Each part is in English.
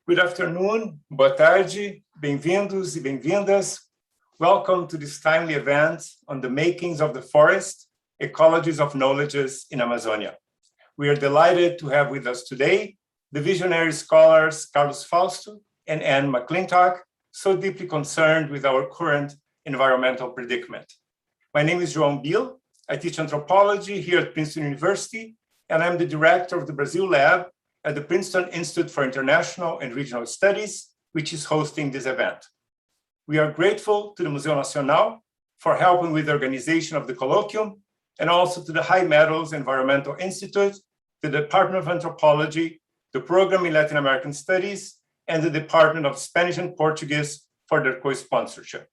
Good afternoon, boa tarde, bem-vindos e bem-vindas. Welcome to this timely event on the makings of the forest, Ecologies of Knowledge in Amazonia. We are delighted to have with us today the visionary scholars Carlos Fausto and McClintock, so deeply concerned with our current environmental predicament. My name is João Bill. I teach anthropology here at Princeton University, and I'm the director of the Brazil Lab at the Princeton Institute for International and Regional Studies, which is hosting this event. We are grateful to the Museu Nacional for helping with the organization of the colloquium, and also to the High Metals Environmental Institute, the Department of Anthropology, the Program in Latin American Studies, and the Department of Spanish and Portuguese for their co-sponsorship.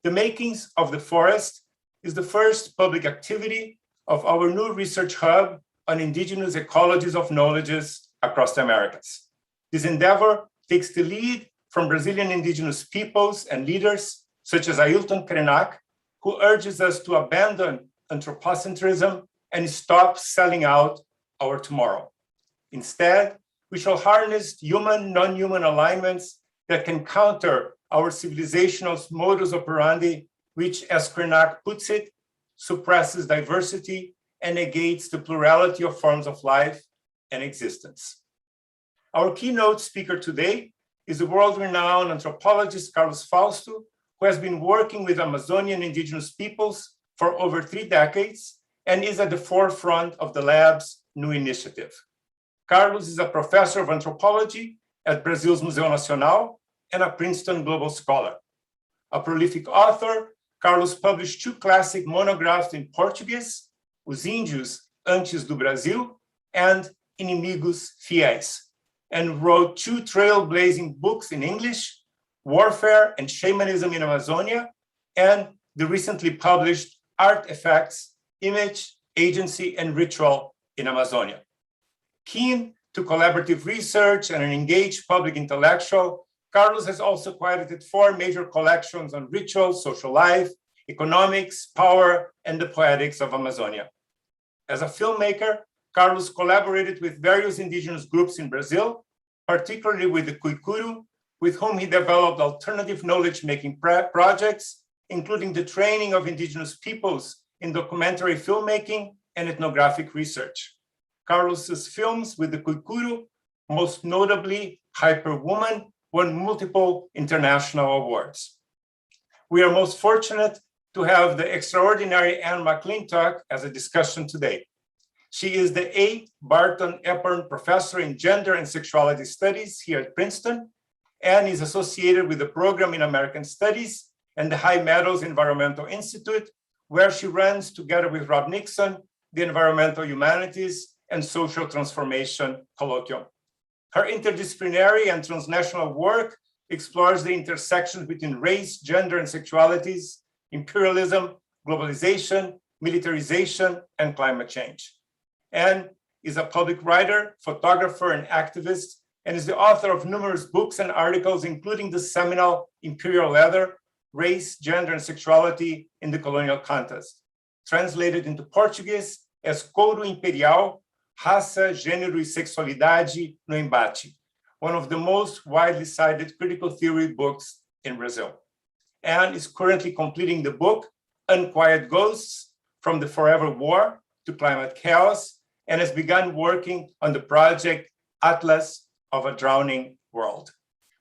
The Makings of the Forest is the first public activity of our new research hub on indigenous ecologies of knowledges across the Americas. This endeavor takes the lead from Brazilian indigenous peoples and leaders such as Ailton Krenak, who urges us to abandon anthropocentrism and stop selling out our tomorrow. Instead, we shall harness human, non-human alignments that can counter our civilizational modus operandi, which, as Krenak puts it, suppresses diversity and negates the plurality of forms of life and existence. Our keynote speaker today is the world-renowned anthropologist Carlos Fausto, who has been working with Amazonian indigenous peoples for over 3 decades and is at the forefront of the lab's new initiative. Carlos is a professor of anthropology at Brazil's Museu Nacional and a Princeton Global Scholar. A prolific author, Carlos published 2 classic monographs in Portuguese, Os Índios Antes do Brasil and Inimigos Fiéis, and wrote 2 trailblazing books in English, Warfare and Shamanism in Amazonia, and the recently published Artifacts, Image, Agency, and Ritual in Amazonia. Keen to collaborative research and an engaged public intellectual, Carlos has also credited 4 major collections on ritual, social life, economics, power, and the poetics of Amazonia. As a filmmaker, Carlos collaborated with various indigenous groups in Brazil, particularly with the Kuikuru, with whom he developed alternative knowledge-making projects, including the training of indigenous peoples in documentary filmmaking and ethnographic research. Carlos's films with the Kuikuru, most notably Hyperwoman, won multiple international awards. We are most fortunate to have the extraordinary McClintock as a discussion today. She is the A. Barton Epern Professor in Gender and Sexuality Studies here at Princeton, and is associated with the Program in American Studies and the High Metals Environmental Institute, where she runs, together with Rob Nixon, the Environmental Humanities and Social Transformation Colloquium. Her interdisciplinary and transnational work explores the intersections between race, gender, and sexualities, imperialism, globalization, militarization, and climate change. And is a public writer, photographer, and activist, and is the author of numerous books and articles, including the seminal Imperial Leather, Race, Gender, and Sexuality in the Colonial Context, translated into Portuguese as Couro Imperial, Raça, Gênero e Sexualidade no Embate, one of the most widely cited critical theory books in Brazil, and is currently completing the book Unquiet Ghosts, From the Forever War to Climate Chaos, and has begun working on the project Atlas of a Drowning World.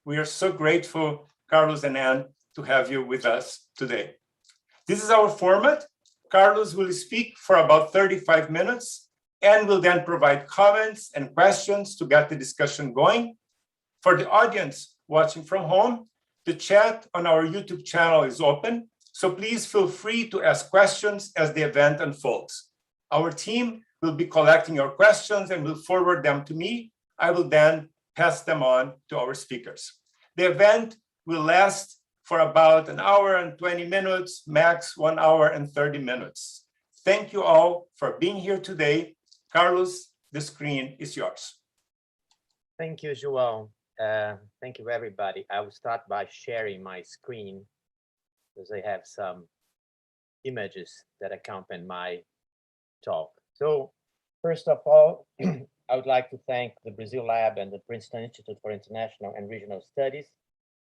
We are so grateful, Carlos and Anne, to have you with us today. This is our format. Carlos will speak for about 35 minutes and will then provide comments and questions to get the discussion going. For the audience watching from home, the chat on our YouTube channel is open, so please feel free to ask questions as the event unfolds. Our team will be collecting your questions and will forward them to me. I will then pass them on to our speakers. The event will last for about 1 hour and 20 minutes, max 1 hour and 30 minutes. Thank you all for being here today. Carlos, the screen is yours. Thank you, João. Thank you, everybody. I will start by sharing my screen because I have some images that accompany my talk. So first of all, I would like to thank the Brazil Lab and the Princeton Institute for International and Regional Studies,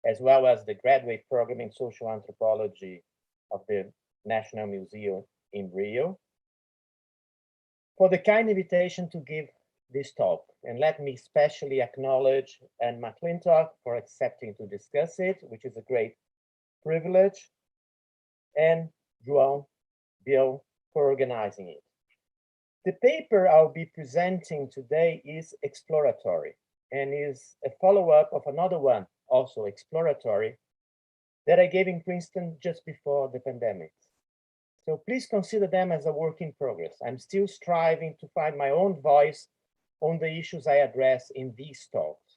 as well as the graduate program in social anthropology of the National Museu in Rio, for the kind invitation to give this talk. And let me especially acknowledge Anne McClintock for accepting to discuss it, which is a great privilege, and João, Bill, for organizing it. The paper I'll be presenting today is exploratory and is a follow-up of another one, also exploratory, that I gave in Princeton just before the pandemic. So please consider them as a work in progress. I'm still striving to find my own voice on the issues I address in these talks.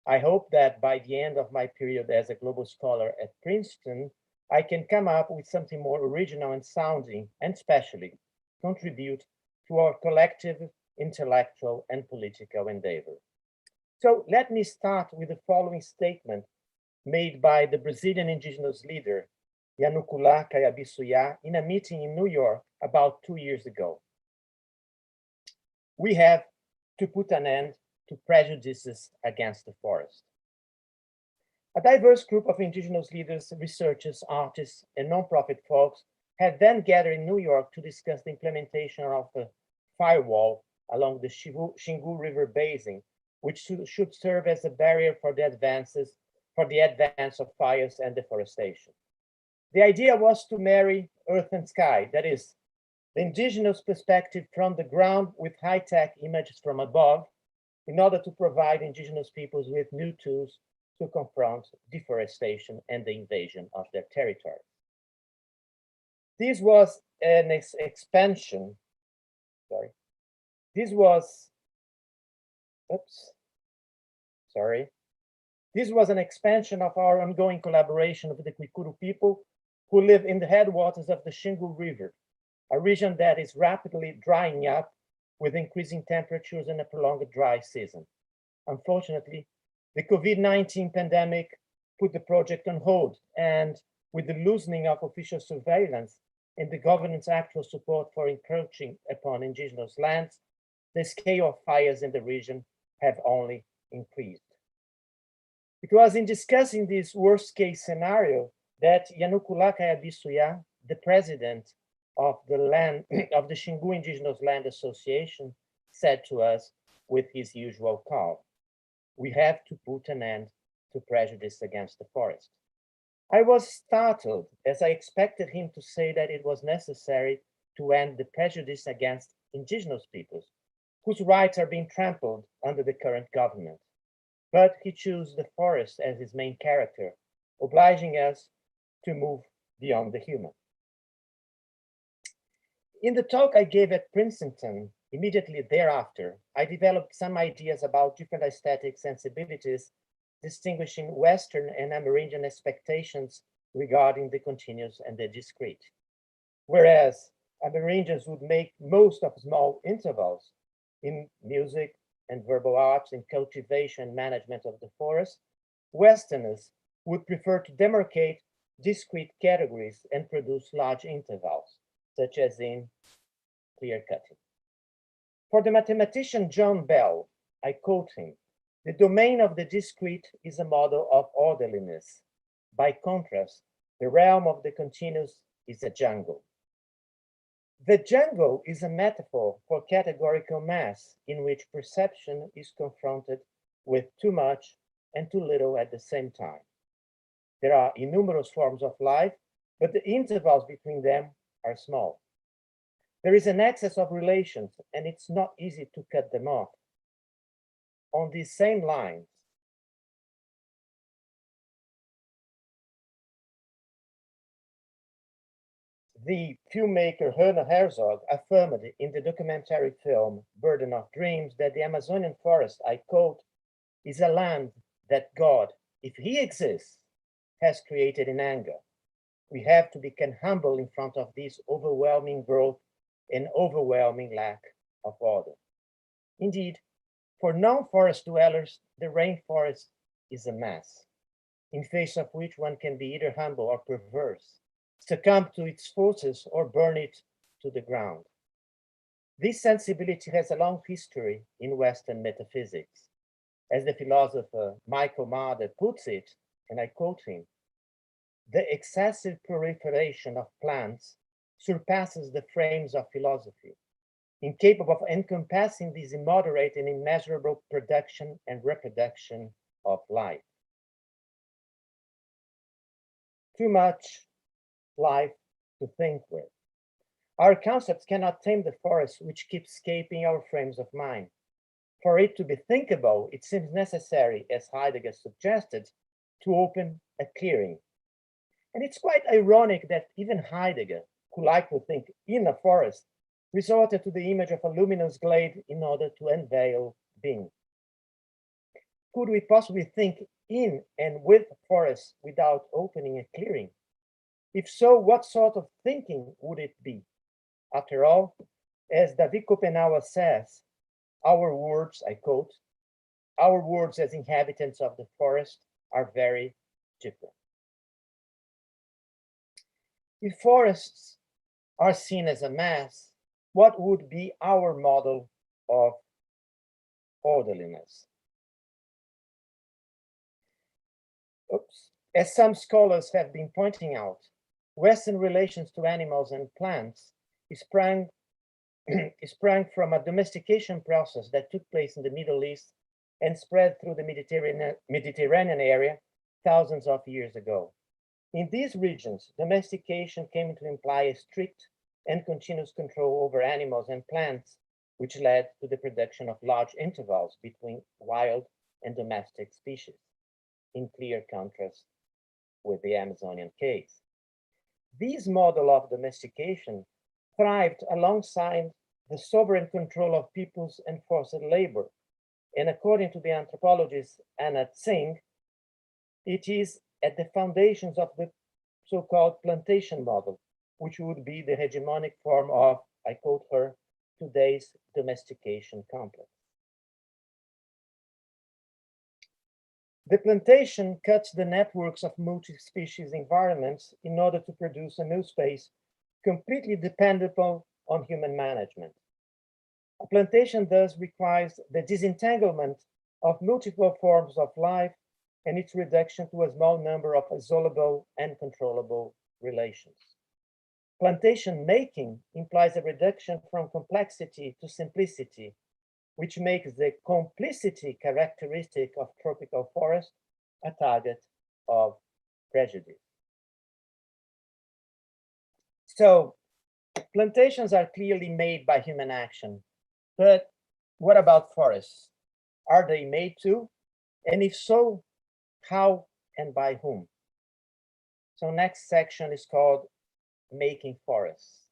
I hope that by the end of my period as a global scholar at Princeton, I can come up with something more original and sounding, and especially contribute to our collective intellectual and political endeavor. So let me start with the following statement made by the Brazilian indigenous leader, Yanukula Kayabisuya, in a meeting in New York about 2 years ago. We have to put an end to prejudices against the forest. A diverse group of indigenous leaders, researchers, artists, and nonprofit folks have then gathered in New York to discuss the implementation of a firewall along the Xingu River basin, which should serve as a barrier for the advance of fires and deforestation. The idea was to marry earth and sky, that is, the indigenous perspective from the ground with high-tech images from above, in order to provide indigenous peoples with new tools to confront deforestation and the invasion of their territory. This was an expansion, This was an expansion of our ongoing collaboration with the Kwikuru people who live in the headwaters of the Xingu River, a region that is rapidly drying up with increasing temperatures and a prolonged dry season. Unfortunately, the COVID-19 pandemic put the project on hold, and with the loosening of official surveillance and the government's actual support for encroaching upon indigenous lands, the scale of fires in the region have only increased. It was in discussing this worst-case scenario that Yanukula Kayabisuya, the president of the Xingu Indigenous Land Association, said to us with his usual calm, "We have to put an end to prejudice against the forest." I was startled, as I expected him to say that it was necessary to end the prejudice against indigenous peoples, whose rights are being trampled under the current government. But he chose the forest as his main character, obliging us to move beyond the human. In the talk I gave at Princeton, immediately thereafter, I developed some ideas about different aesthetic sensibilities, distinguishing Western and Amerindian expectations regarding the continuous and the discrete. Whereas Amerindians would make most of small intervals in music and verbal arts, in cultivation and management of the forest, Westerners would prefer to demarcate discrete categories and produce large intervals, such as in clear cutting. For the mathematician John Bell, I quote him, "The domain of the discrete is a model of orderliness. By contrast, the realm of the continuous is a jungle." The jungle is a metaphor for categorical mass in which perception is confronted with too much and too little at the same time. There are innumerable forms of life, but the intervals between them are small. There is an excess of relations, and it's not easy to cut them off. On these same lines, the filmmaker Werner Herzog affirmed in the documentary film Burden of Dreams that the Amazonian forest, I quote, is a land that God, if he exists, has created in anger. We have to become humble in front of this overwhelming growth and overwhelming lack of order. Indeed, for non-forest dwellers, the rainforest is a mess, in face of which one can be either humble or perverse, succumb to its forces or burn it to the ground. This sensibility has a long history in Western metaphysics. As the philosopher Michael Marder puts it, and I quote him, "The excessive proliferation of plants surpasses the frames of philosophy, incapable of encompassing this immoderate and immeasurable production and reproduction of life." Too much life to think with. Our concepts cannot tame the forest which keeps escaping our frames of mind. For it to be thinkable, it seems necessary, as Heidegger suggested, to open a clearing. And it's quite ironic that even Heidegger, who liked to think in a forest, resorted to the image of a luminous glade in order to unveil being. Could we possibly think in and with forests without opening a clearing? If so, what sort of thinking would it be? After all, as David Kopenhauer says, our words, I quote, "Our words as inhabitants of the forest are very different." If forests are seen as a mass, what would be our model of orderliness? Oops. As some scholars have been pointing out, Western relations to animals and plants sprang from a domestication process that took place in the Middle East and spread through the Mediterranean area thousands of years ago. In these regions, domestication came to imply a strict and continuous control over animals and plants, which led to the production of large intervals between wild and domestic species, in clear contrast with the Amazonian case. This model of domestication thrived alongside the sovereign control of peoples and forced labor. And according to the anthropologist Anna Tsing, it is at the foundations of the so-called plantation model, which would be the hegemonic form of, I quote her, today's domestication complex. The plantation cuts the networks of multi-species environments in order to produce a new space completely dependable on human management. A plantation thus requires the disentanglement of multiple forms of life and its reduction to a small number of isolable and controllable relations. Plantation making implies a reduction from complexity to simplicity, which makes the complicity characteristic of tropical forest a target of prejudice. So, plantations are clearly made by human action, but what about forests? Are they made too? And if so, how and by whom? So next section is called Making Forests.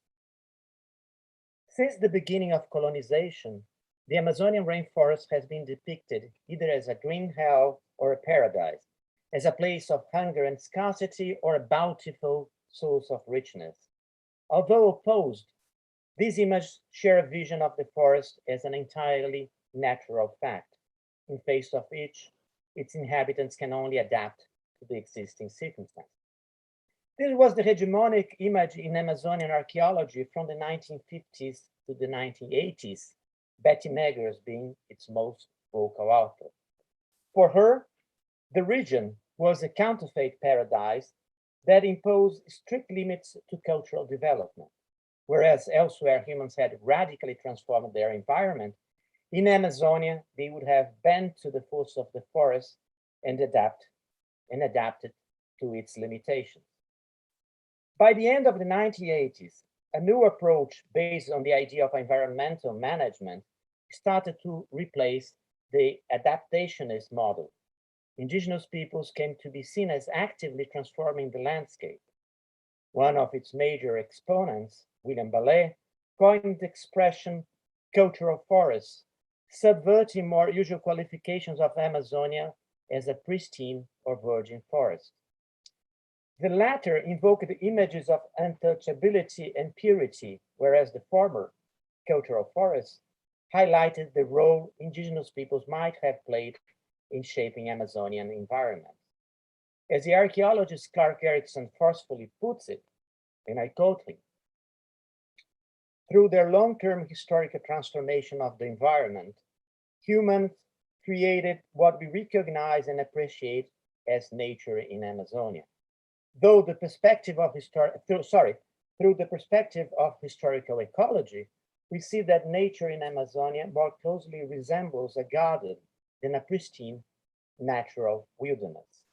Since the beginning of colonization, the Amazonian rainforest has been depicted either as a green hell or a paradise, as a place of hunger and scarcity or a bountiful source of richness. Although opposed, these images share a vision of the forest as an entirely natural fact, in face of which its inhabitants can only adapt to the existing circumstances. This was the hegemonic image in Amazonian archaeology from the 1950s to the 1980s, Betty Maegers being its most vocal author. For her, the region was a counterfeit paradise that imposed strict limits to cultural development. Whereas elsewhere humans had radically transformed their environment, in Amazonia they would have bent to the force of the forest and adapted to its limitations. By the end of the 1980s, a new approach based on the idea of environmental management started to replace the adaptationist model. Indigenous peoples came to be seen as actively transforming the landscape. One of its major exponents, William Ballet, coined the expression cultural forests, subverting more usual qualifications of Amazonia as a pristine or virgin forest. The latter invoked images of untouchability and purity, whereas the former, cultural forests, highlighted the role indigenous peoples might have played in shaping Amazonian environments. As the archaeologist Clark Erickson forcefully puts it, and I quote him, Through their long-term historical transformation of the environment, humans created what we recognize and appreciate as nature in Amazonia. Though the perspective of through the perspective of historical ecology, we see that nature in Amazonia more closely resembles a garden than a pristine natural wilderness.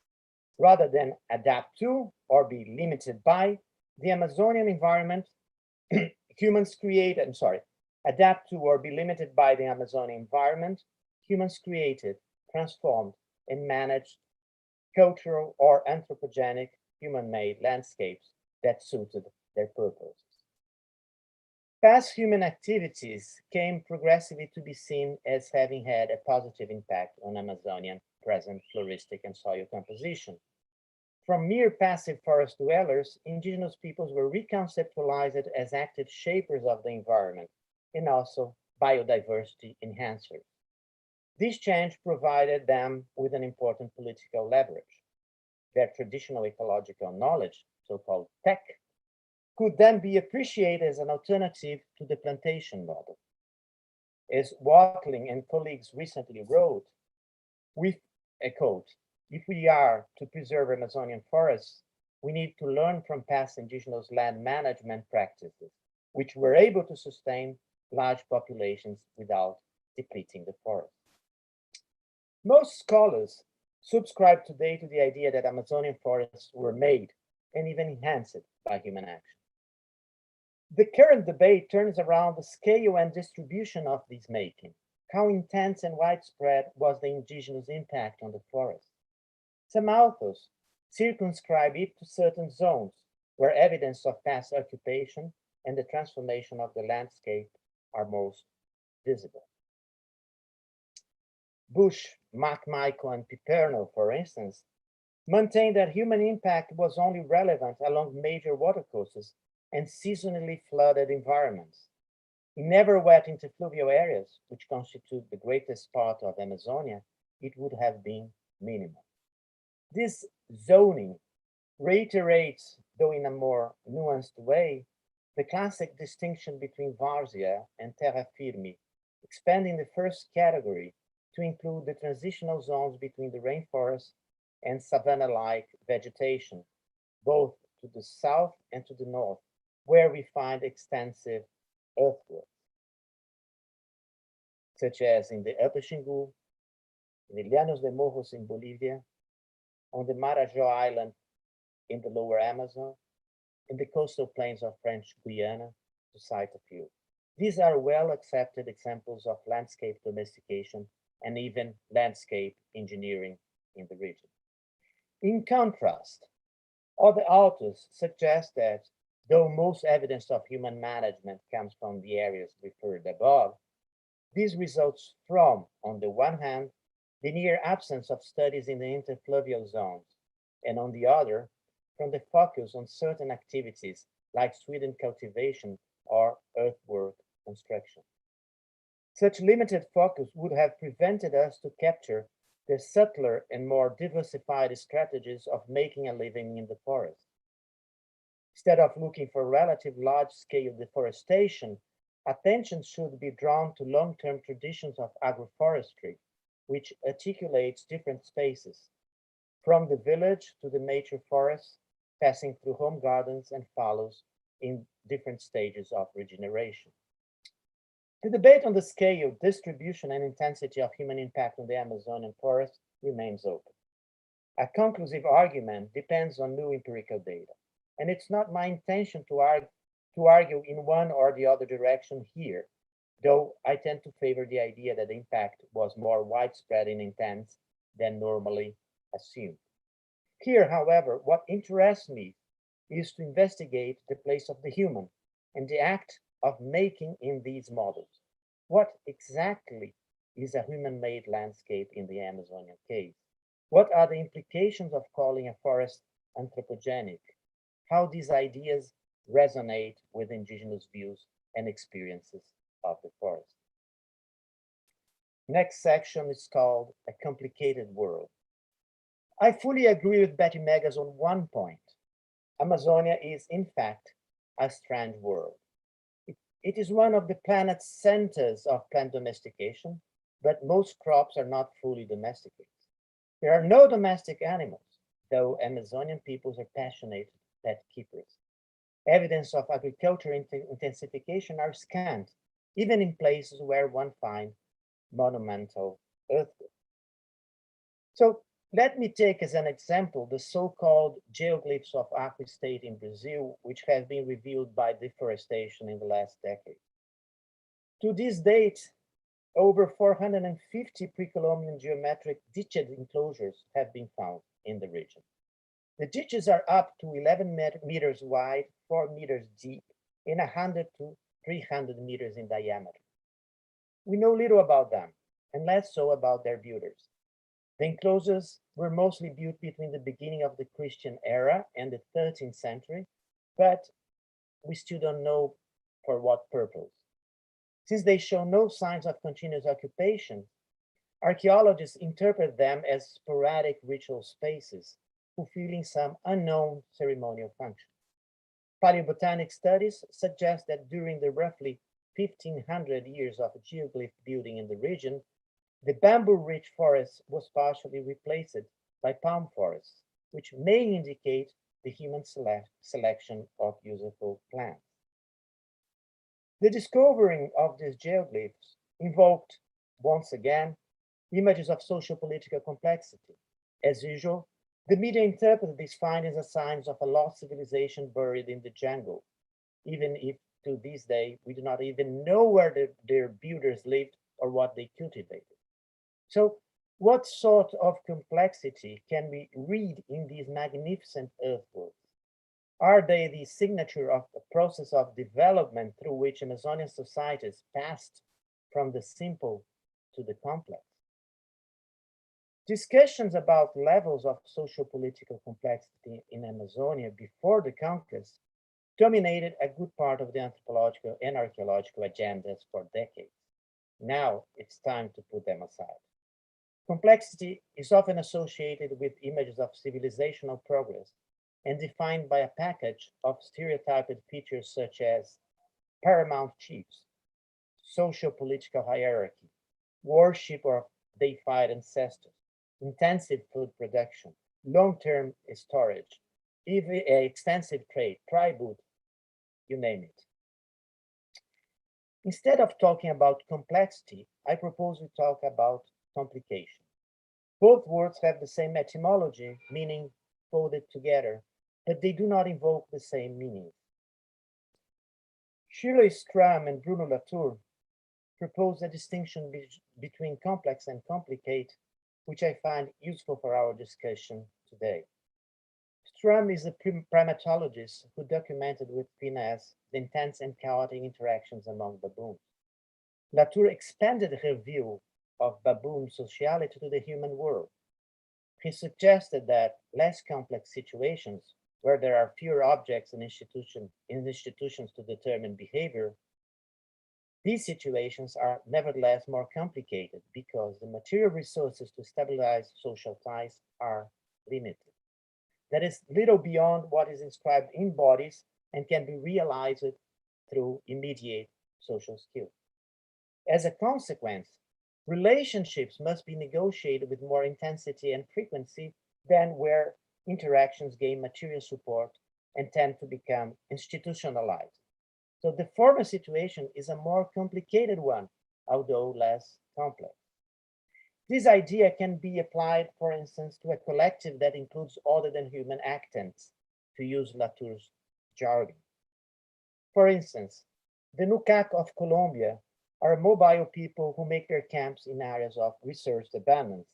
Rather than adapt to or be limited by the Amazonian environment, humans create, adapt to or be limited by the Amazonian environment, humans created, transformed, and managed cultural or anthropogenic human-made landscapes that suited their purposes. Past human activities came progressively to be seen as having had a positive impact on Amazonian present floristic and soil composition. From mere passive forest dwellers, indigenous peoples were reconceptualized as active shapers of the environment and also biodiversity enhancers. This change provided them with an important political leverage. Their traditional ecological knowledge, so-called tech, could then be appreciated as an alternative to the plantation model. As Watling and colleagues recently wrote, with a quote, "If we are to preserve Amazonian forests, we need to learn from past indigenous land management practices, which were able to sustain large populations without depleting the forest." Most scholars subscribe today to the idea that Amazonian forests were made and even enhanced by human action. The current debate turns around the scale and distribution of this making. How intense and widespread was the indigenous impact on the forest? Some authors circumscribe it to certain zones where evidence of past occupation and the transformation of the landscape are most visible. Bush, McMichael, and Piperno, for instance, maintain that human impact was only relevant along major watercourses and seasonally flooded environments. In never wet interfluvial areas, which constitute the greatest part of Amazonia, it would have been minimal. This zoning reiterates, though in a more nuanced way, the classic distinction between várzea and terra firme, expanding the first category to include the transitional zones between the rainforest and savanna-like vegetation, both to the south and to the north, where we find extensive earthworks, such as in the Upper Xingu, in the Llanos de Morros in Bolivia, on the Marajó Island in the lower Amazon, in the coastal plains of French Guiana, to cite a few. These are well-accepted examples of landscape domestication and even landscape engineering in the region. In contrast, other authors suggest that though most evidence of human management comes from the areas referred above, this results from, on the one hand, the near absence of studies in the interfluvial zones, and on the other, from the focus on certain activities like swidden cultivation or earthwork construction. Such limited focus would have prevented us to capture the subtler and more diversified strategies of making a living in the forest. Instead of looking for relative large-scale deforestation, attention should be drawn to long-term traditions of agroforestry, which articulates different spaces, from the village to the nature forest, passing through home gardens and fallows in different stages of regeneration. The debate on the scale, distribution, and intensity of human impact on the Amazonian forest remains open. A conclusive argument depends on new empirical data, and it's not my intention to argue in one or the other direction here, though I tend to favor the idea that the impact was more widespread and intense than normally assumed. Here, however, what interests me is to investigate the place of the human and the act of making in these models. What exactly is a human-made landscape in the Amazonian case? What are the implications of calling a forest anthropogenic? How these ideas resonate with indigenous views and experiences of the forest. Next section is called A Complicated World. I fully agree with Betty Maegers on one point. Amazonia is, in fact, a strange world. It is one of the planet's centers of plant domestication, but most crops are not fully domesticated. There are no domestic animals, though Amazonian peoples are passionate pet keepers. Evidence of agriculture intensification are scant, even in places where one finds monumental earthworks. So let me take as an example the so-called geoglyphs of Acre State in Brazil, which have been revealed by deforestation in the last decade. To this date, over 450 pre-Columbian geometric ditched enclosures have been found in the region. The ditches are up to 11 meters wide, 4 meters deep, and 100 to 300 meters in diameter. We know little about them, and less so about their builders. The enclosures were mostly built between the beginning of the Christian era and the 13th century, but we still don't know for what purpose. Since they show no signs of continuous occupation, archaeologists interpret them as sporadic ritual spaces, fulfilling some unknown ceremonial function. Paleobotanic studies suggest that during the roughly 1500 years of geoglyph building in the region, the bamboo-rich forest was partially replaced by palm forests, which may indicate the human selection of useful plants. The discovering of these geoglyphs invoked, once again, images of socio-political complexity. As usual, the media interpreted these findings as signs of a lost civilization buried in the jungle, even if to this day we do not even know where their builders lived or what they cultivated. So what sort of complexity can we read in these magnificent earthworks? Are they the signature of a process of development through which Amazonian societies passed from the simple to the complex? Discussions about levels of socio-political complexity in Amazonia before the conquest dominated a good part of the anthropological and archaeological agendas for decades. Now it's time to put them aside. Complexity is often associated with images of civilizational progress and defined by a package of stereotyped features such as paramount chiefs, socio-political hierarchy, worship of deified ancestors, intensive food production, long-term storage, even extensive trade, tribute, you name it. Instead of talking about complexity, I propose we talk about complication. Both words have the same etymology, meaning folded together, but they do not invoke the same meaning. Shirley Strum and Bruno Latour propose a distinction between complex and complicate, which I find useful for our discussion today. Strum is a primatologist who documented with finesse the intense and chaotic interactions among baboons. Latour expanded her view of baboon sociality to the human world. He suggested that less complex situations, where there are fewer objects and institutions to determine behavior, these situations are nevertheless more complicated because the material resources to stabilize social ties are limited. That is little beyond what is inscribed in bodies and can be realized through immediate social skills. As a consequence, relationships must be negotiated with more intensity and frequency than where interactions gain material support and tend to become institutionalized. So the former situation is a more complicated one, although less complex. This idea can be applied, for instance, to a collective that includes other than human actants, to use Latour's jargon. For instance, the Nucac of Colombia are mobile people who make their camps in areas of resource abundance,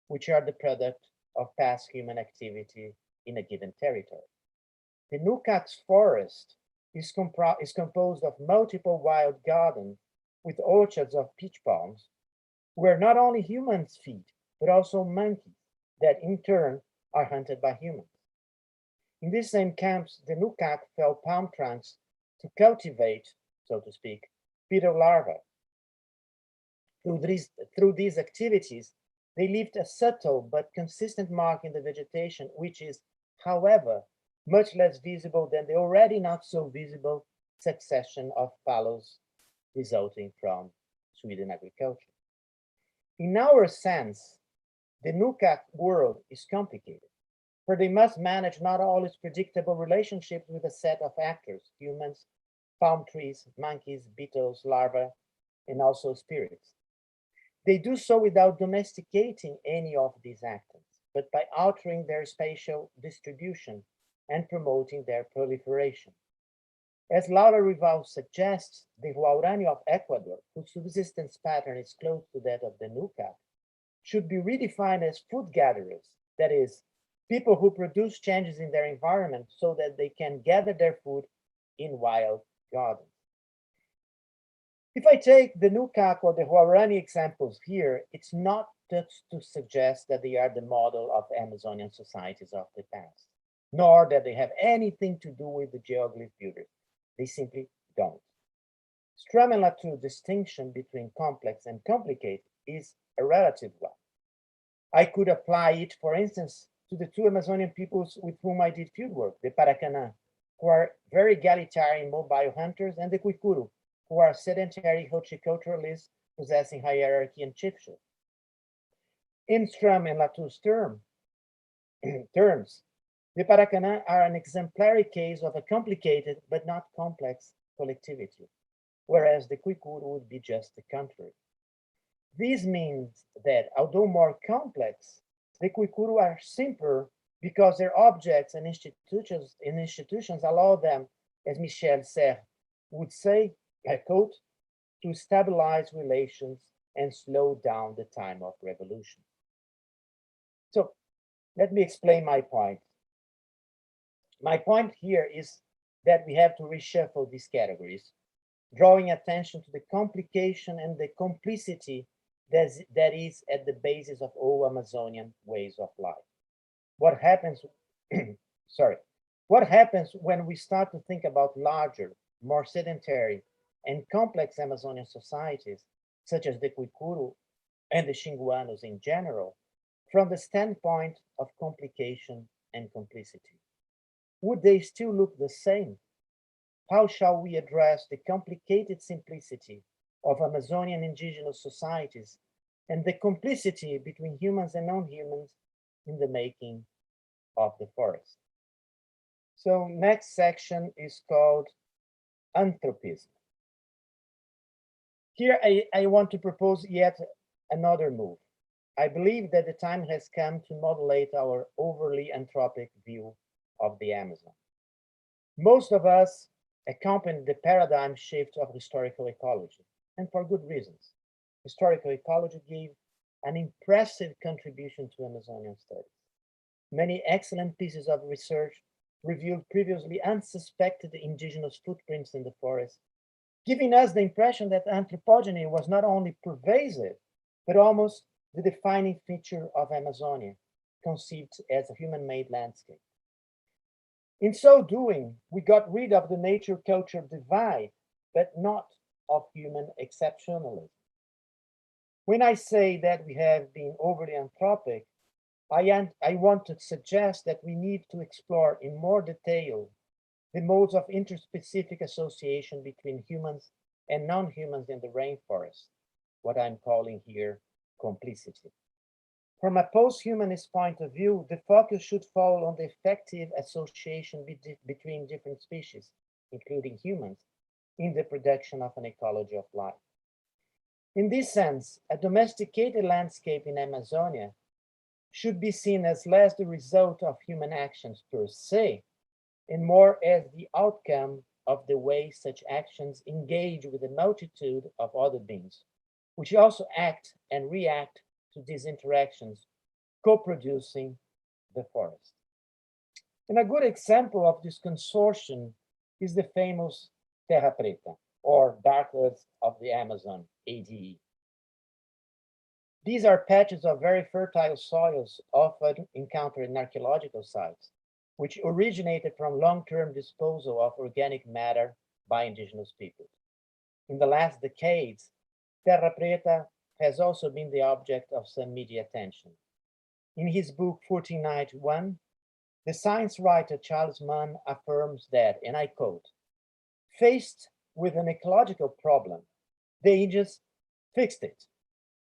which are the product of past human activity in a given territory. The Nucac's forest is composed of multiple wild gardens with orchards of peach palms, where not only humans feed, but also monkeys that in turn are hunted by humans. In these same camps, the Nucac fell palm trunks to cultivate, so to speak, beetle larvae. Through these activities, they leave a subtle but consistent mark in the vegetation, which is, however, much less visible than the already not so visible succession of fallows resulting from Sweden agriculture. In our sense, the NUCAC world is complicated, for they must manage not always predictable relationships with a set of actors, humans, palm trees, monkeys, beetles, larvae, and also spirits. They do so without domesticating any of these actors, but by altering their spatial distribution and promoting their proliferation. As Laura Rival suggests, the Huaurani of Ecuador, whose subsistence pattern is close to that of the NUCAC, should be redefined as food gatherers, that is, people who produce changes in their environment so that they can gather their food in wild gardens. If I take the NUCAC or the Huaurani examples here, it's not just to suggest that they are the model of Amazonian societies of the past, nor that they have anything to do with the geoglyph builders. They simply don't. Strum and Latour's distinction between complex and complicated is a relative one. I could apply it, for instance, to the two Amazonian peoples with whom I did fieldwork, the Paracanã, who are very egalitarian mobile hunters, and the Kuikuru, who are sedentary horticulturalists possessing hierarchy and chiefship. In Strum and Latour's terms, the Paracanã are an exemplary case of a complicated but not complex collectivity, whereas the Kuikuru would be just the contrary. This means that, although more complex, the Kuikuru are simpler because their objects and institutions allow them, as Michel Serres would say, I quote, to stabilize relations and slow down the time of revolution. So let me explain my point. My point here is that we have to reshuffle these categories, drawing attention to the complication and the complicity that is at the basis of all Amazonian ways of life. What happens, what happens when we start to think about larger, more sedentary and complex Amazonian societies, such as the Kuikuru and the Xinguanos in general, from the standpoint of complication and complicity? Would they still look the same? How shall we address the complicated simplicity of Amazonian indigenous societies and the complicity between humans and non-humans in the making of the forest? So next section is called anthropism. Here I want to propose yet another move. I believe that the time has come to modulate our overly anthropic view of the Amazon. Most of us accompany the paradigm shift of historical ecology, and for good reasons. Historical ecology gave an impressive contribution to Amazonian studies. Many excellent pieces of research revealed previously unsuspected indigenous footprints in the forest, giving us the impression that anthropogeny was not only pervasive, but almost the defining feature of Amazonia, conceived as a human-made landscape. In so doing, we got rid of the nature-culture divide, but not of human exceptionalism. When I say that we have been overly anthropic, I want to suggest that we need to explore in more detail the modes of interspecific association between humans and non-humans in the rainforest, what I'm calling here complicity. From a post-humanist point of view, the focus should fall on the effective association between different species, including humans, in the production of an ecology of life. In this sense, a domesticated landscape in Amazonia should be seen as less the result of human actions per se, and more as the outcome of the way such actions engage with a multitude of other beings, which also act and react to these interactions, co-producing the forest. And a good example of this consortium is the famous Terra Preta, or Dark Earth of the Amazon, ADE. These are patches of very fertile soils often encountered in archaeological sites, which originated from long-term disposal of organic matter by indigenous peoples. In the last decades, Terra Preta has also been the object of some media attention. In his book 1491, the science writer Charles Mann affirms that, and I quote, "Faced with an ecological problem, They just fixed it.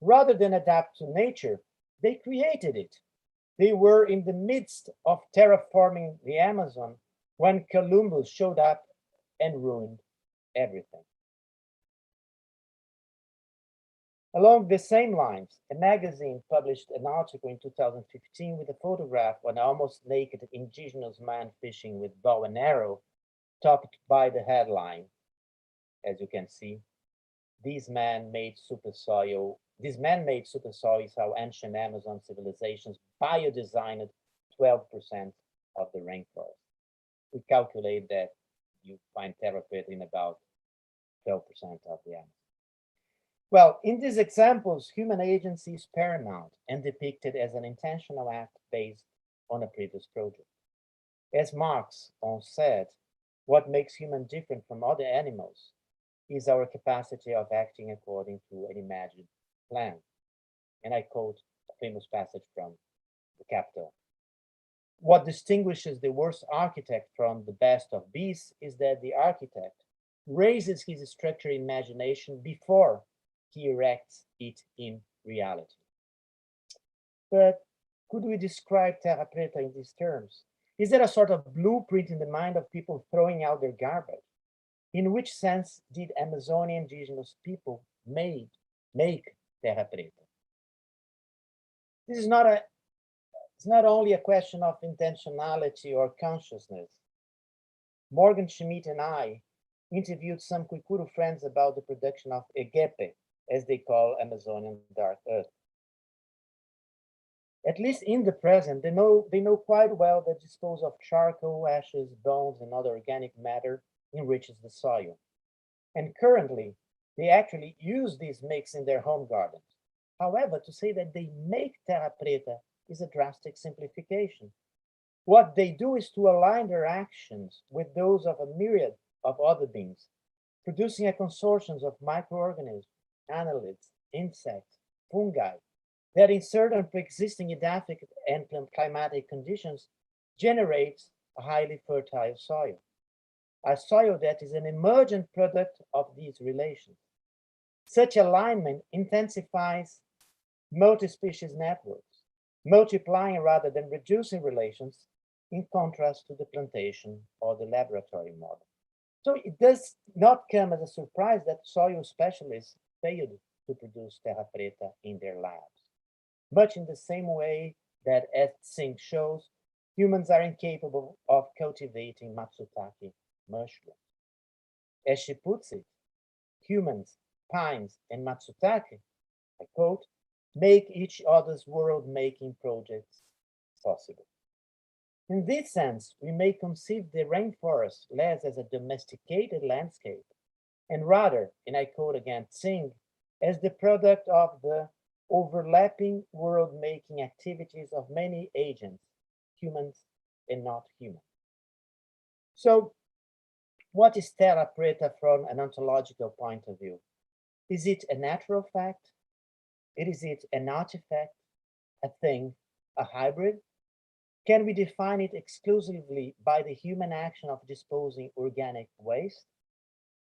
Rather than adapt to nature, they created it. They were in the midst of terraforming the Amazon when Columbus showed up and ruined everything. Along the same lines, a magazine published an article in 2015 with a photograph of an almost naked indigenous man fishing with bow and arrow, topped by the headline, as you can see, "This man-made super soil is how ancient Amazon civilizations biodesigned 12% of the rainforest." We calculate that you find terra preta in about 12% of the Amazon. Well, in these examples, human agency is paramount and depicted as an intentional act based on a previous project. As Marx once said, what makes humans different from other animals is our capacity of acting according to an imagined plan. And I quote a famous passage from The Capital. What distinguishes the worst architect from the best of beasts is that the architect raises his structured imagination before he erects it in reality. But could we describe terra preta in these terms? Is there a sort of blueprint in the mind of people throwing out their garbage? In which sense did Amazonian indigenous people make terra preta? This is it's not only a question of intentionality or consciousness. Morgan Schmidt and I interviewed some Kuikuru friends about the production of egepe, as they call Amazonian dark earth. At least in the present, they know quite well that disposal of charcoal, ashes, bones, and other organic matter enriches the soil. And currently, they actually use these mix in their home gardens. However, to say that they make terra preta is a drastic simplification. What they do is to align their actions with those of a myriad of other beings, producing a consortium of microorganisms, annelids, insects, fungi, that in certain pre-existing edaphic and climatic conditions generates a highly fertile soil, a soil that is an emergent product of these relations. Such alignment intensifies multi-species networks, multiplying rather than reducing relations, in contrast to the plantation or the laboratory model. So it does not come as a surprise that soil specialists failed to produce terra preta in their labs, much in the same way that, as Singh shows, humans are incapable of cultivating matsutake mushrooms. As she puts it, humans, pines, and matsutake, I quote, make each other's world-making projects possible. In this sense, we may conceive the rainforest less as a domesticated landscape, and rather, and I quote again Singh, as the product of the overlapping world-making activities of many agents, humans and not human. So, what is terra preta from an ontological point of view? Is it a natural fact? Is it an artifact, a thing, a hybrid? Can we define it exclusively by the human action of disposing organic waste?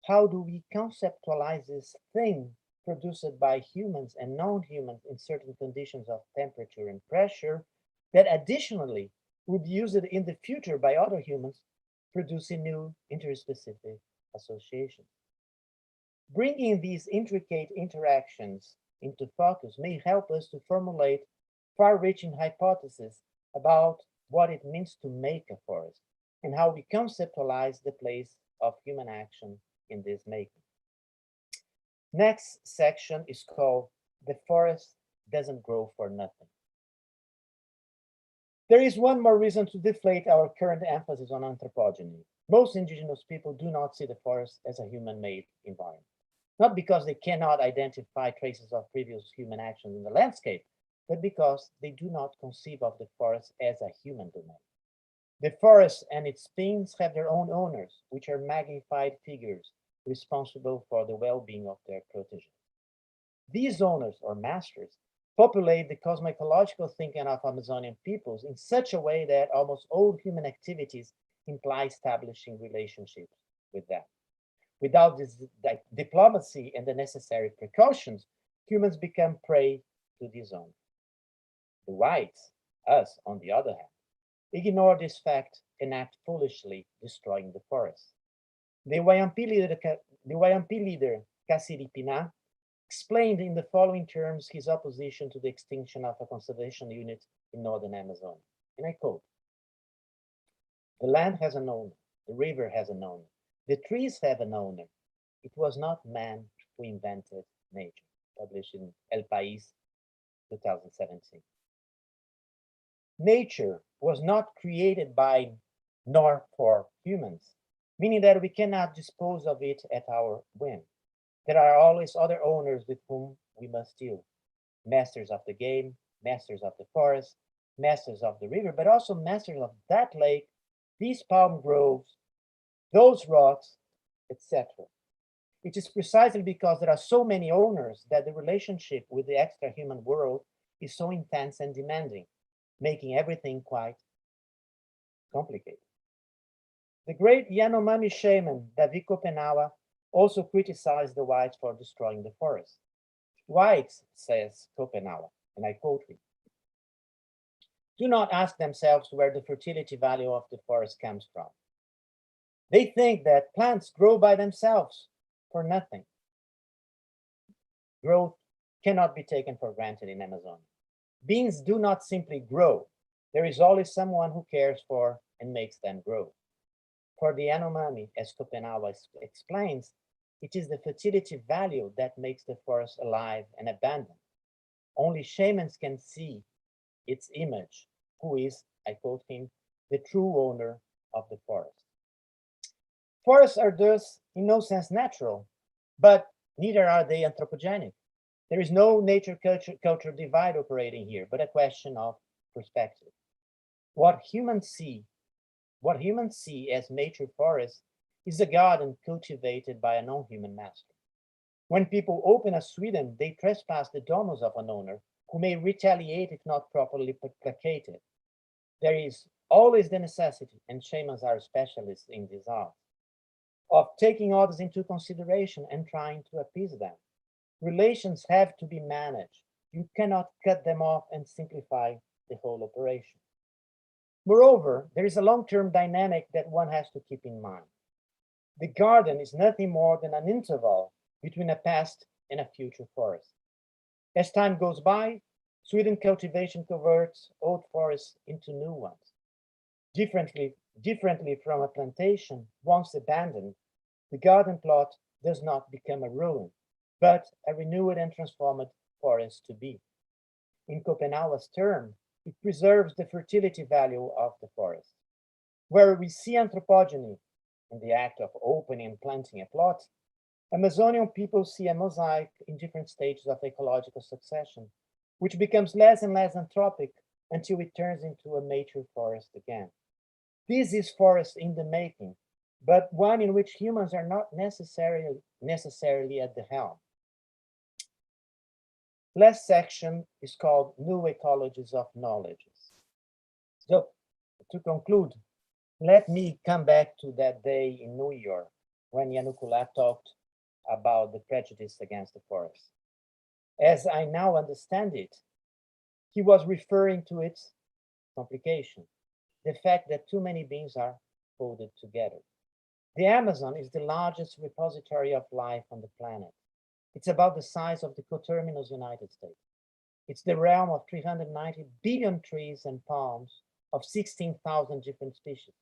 How do we conceptualize this thing produced by humans and non-humans in certain conditions of temperature and pressure that additionally would be used in the future by other humans, producing new interspecific associations? Bringing these intricate interactions into focus may help us to formulate far-reaching hypotheses about what it means to make a forest and how we conceptualize the place of human action in this making. Next section is called "The Forest Doesn't Grow for Nothing." There is one more reason to deflate our current emphasis on anthropogeny. Most indigenous people do not see the forest as a human-made environment, not because they cannot identify traces of previous human action in the landscape, but because they do not conceive of the forest as a human domain. The forest and its beings have their own owners, which are magnified figures responsible for the well-being of their proteges. These owners or masters populate the cosmological thinking of Amazonian peoples in such a way that almost all human activities imply establishing relationships with them. Without this diplomacy and the necessary precautions, humans become prey to disown. The whites, us on the other hand, ignore this fact and act foolishly, destroying the forest. The YMP leader Cassiri Pina explained in the following terms his opposition to the extinction of a conservation unit in northern Amazon. And I quote, "The land has an owner, the river has an owner, the trees have an owner. It was not man who invented nature," published in El País, 2017. Nature was not created by nor for humans, meaning that we cannot dispose of it at our whim. There are always other owners with whom we must deal. Masters of the game, masters of the forest, masters of the river, but also masters of that lake, these palm groves, those rocks, etc. It is precisely because there are so many owners that the relationship with the extra-human world is so intense and demanding, making everything quite complicated. The great Yanomami shaman, Davi Kopenawa, also criticized the whites for destroying the forest. Whites, says Kopenawa, and I quote him, "do not ask themselves where the fertility value of the forest comes from. They think that plants grow by themselves for nothing. Growth cannot be taken for granted in Amazon. Beings do not simply grow. There is always someone who cares for and makes them grow. For the Yanomami, as Kopenawa explains, it is the fertility value that makes the forest alive and abundant. Only shamans can see its image, who is, I quote him, the true owner of the forest." Forests are thus in no sense natural, but neither are they anthropogenic. There is no nature-culture divide operating here, but a question of perspective. What humans see as nature forest is a garden cultivated by a non-human master. When people open a Sweden, they trespass the domus of an owner who may retaliate if not properly placated. There is always the necessity, and shamans are specialists in this art, of taking others into consideration and trying to appease them. Relations have to be managed. You cannot cut them off and simplify the whole operation. Moreover, there is a long-term dynamic that one has to keep in mind. The garden is nothing more than an interval between a past and a future forest. As time goes by, Sweden cultivation converts old forests into new ones. Differently from a plantation, once abandoned, the garden plot does not become a ruin, but a renewed and transformed forest to be. In Kopenawa's term, it preserves the fertility value of the forest. Where we see anthropogeny in the act of opening and planting a plot, Amazonian people see a mosaic in different stages of ecological succession, which becomes less and less anthropic until it turns into a mature forest again. This is forest in the making, but one in which humans are not necessarily at the helm. Last section is called New Ecologies of Knowledge. So, to conclude, let me come back to that day in New York when Yanukovych talked about the prejudice against the forest. As I now understand it, he was referring to its complication, the fact that too many beings are folded together. The Amazon is the largest repository of life on the planet. It's about the size of the coterminous United States. It's the realm of 390 billion trees and palms of 16,000 different species,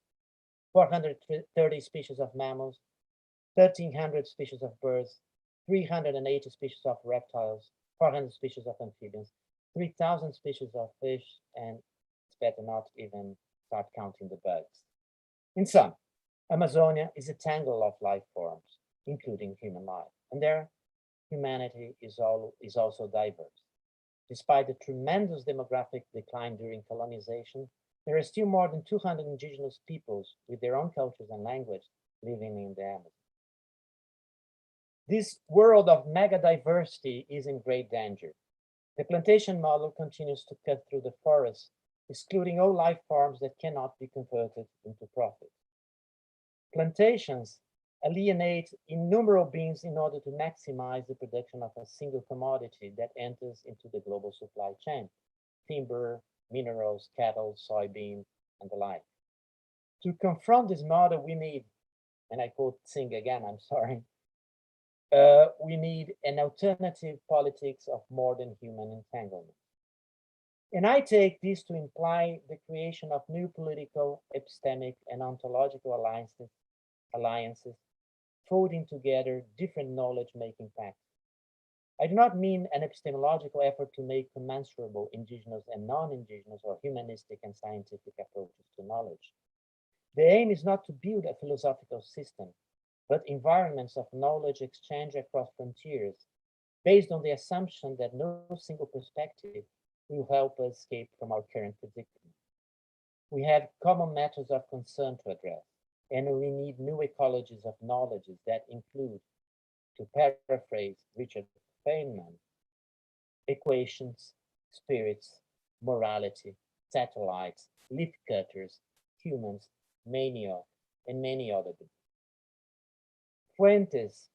430 species of mammals, 1,300 species of birds, 380 species of reptiles, 400 species of amphibians, 3,000 species of fish, and it's better not even start counting the bugs. In sum, Amazonia is a tangle of life forms, including human life, and there humanity is also diverse. Despite the tremendous demographic decline during colonization, there are still more than 200 indigenous peoples with their own cultures and language living in the Amazon. This world of mega diversity is in great danger. The plantation model continues to cut through the forest, excluding all life forms that cannot be converted into profit. Plantations alienate innumerable beings in order to maximize the production of a single commodity that enters into the global supply chain: timber, minerals, cattle, soybean, and the like. To confront this model, we need, and I quote Singh again, I'm sorry, we need an alternative politics of more than human entanglement. And I take this to imply the creation of new political, epistemic, and ontological alliances, folding together different knowledge-making practices. I do not mean an epistemological effort to make commensurable indigenous and non-indigenous or humanistic and scientific approaches to knowledge. The aim is not to build a philosophical system, but environments of knowledge exchange across frontiers, based on the assumption that no single perspective will help us escape from our current predicament. We have common matters of concern to address, and we need new ecologies of knowledge that include, to paraphrase Richard Feynman, equations, spirits, morality, satellites, leaf cutters, humans, mania, and many other things. Fuentes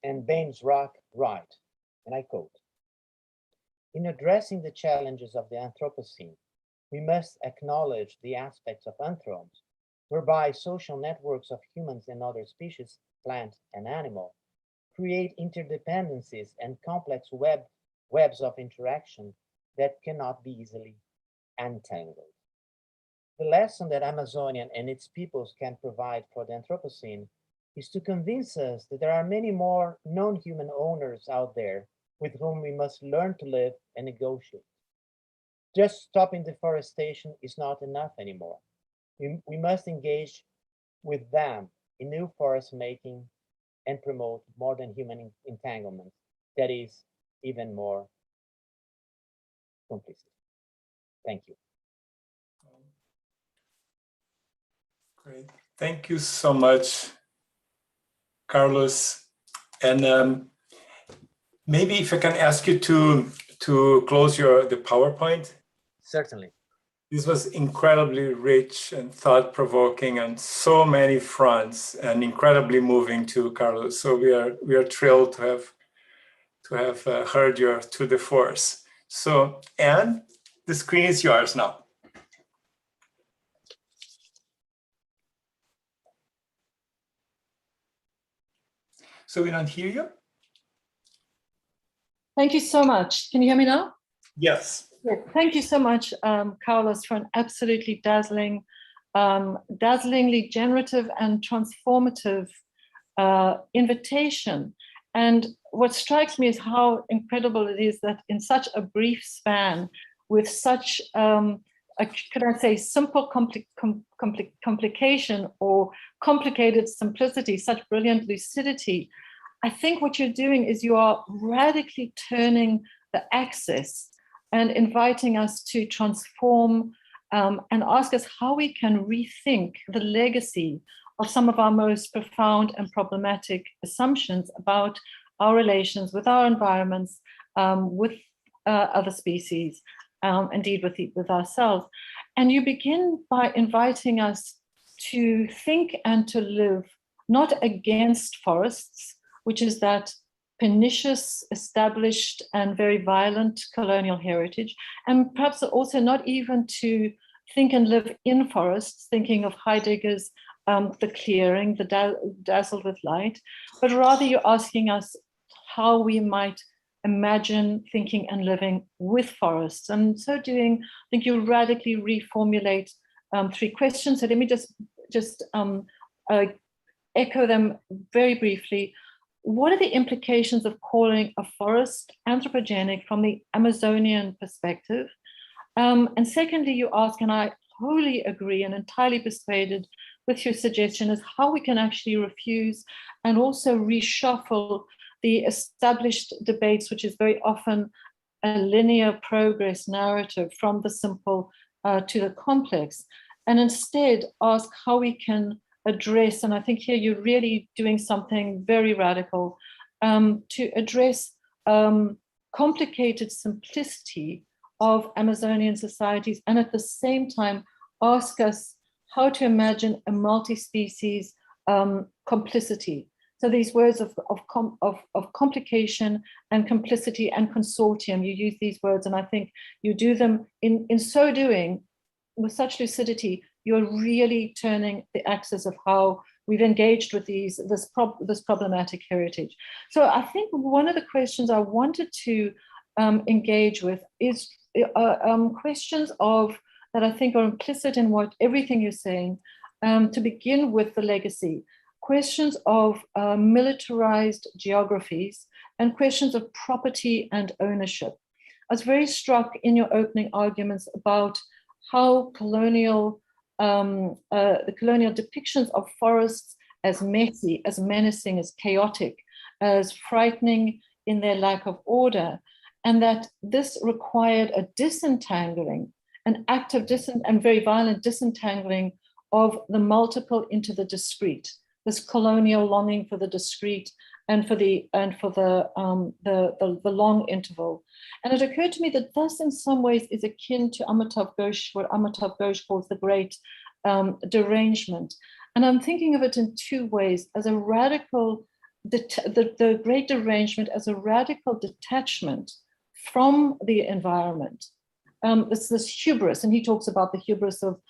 and Baines Rock write, and I quote, "In addressing the challenges of the Anthropocene, we must acknowledge the aspects of anthropes, whereby social networks of humans and other species, plant and animal, create interdependencies and complex webs of interaction that cannot be easily untangled. The lesson that Amazonian and its peoples can provide for the Anthropocene is to convince us that there are many more non-human owners out there with whom we must learn to live and negotiate. Just stopping deforestation is not enough anymore. We must engage with them in new forest making and promote more than human entanglement that is even more complicit." Thank you. Great. Thank you so much, Carlos. And maybe if I can ask you to close the PowerPoint. Certainly. This was incredibly rich and thought-provoking on so many fronts, and incredibly moving too, Carlos. So we are thrilled to have heard your tour de force. So, Anne, the screen is yours now. So we don't hear you? Thank you so much. Can you hear me now? Yes. Yeah. Thank you so much, Carlos, for an absolutely dazzlingly generative and transformative invitation. And what strikes me is how incredible it is that in such a brief span, with such, could I say, simple complication or complicated simplicity, such brilliant lucidity, I think what you're doing is you are radically turning the axis and inviting us to transform and ask us how we can rethink the legacy of some of our most profound and problematic assumptions about our relations with our environments, with other species, indeed with ourselves. And you begin by inviting us to think and to live not against forests, which is that pernicious, established, and very violent colonial heritage, and perhaps also not even to think and live in forests, thinking of Heidegger's The Clearing, dazzled with light, but rather you're asking us how we might imagine thinking and living with forests. And so doing, I think you radically reformulate three questions. So let me just echo them very briefly. What are the implications of calling a forest anthropogenic from the Amazonian perspective? And secondly, you ask, and I wholly agree and entirely persuaded with your suggestion, is how we can actually refuse and also reshuffle the established debates, which is very often a linear progress narrative from the simple to the complex, and instead ask how we can address, and I think here you're really doing something very radical, to address complicated simplicity of Amazonian societies, and at the same time ask us how to imagine a multi-species complicity. So these words of complication and complicity and consortium, you use these words, and I think you do them in so doing with such lucidity. You're really turning the axis of how we've engaged with this problematic heritage. So I think one of the questions I wanted to engage with is questions that I think are implicit in everything you're saying. To begin with the legacy, questions of militarized geographies and questions of property and ownership. I was very struck in your opening arguments about how the colonial depictions of forests as messy, as menacing, as chaotic, as frightening in their lack of order, and that this required a disentangling, an active and very violent disentangling of the multiple into the discrete, this colonial longing for the discrete and for the long interval. And it occurred to me that this in some ways is akin to Amitav Ghosh, what Amitav Ghosh calls the great derangement. And I'm thinking of it in two ways: as a radical, the great derangement as a radical detachment from the environment. It's this hubris, and he talks about the hubris of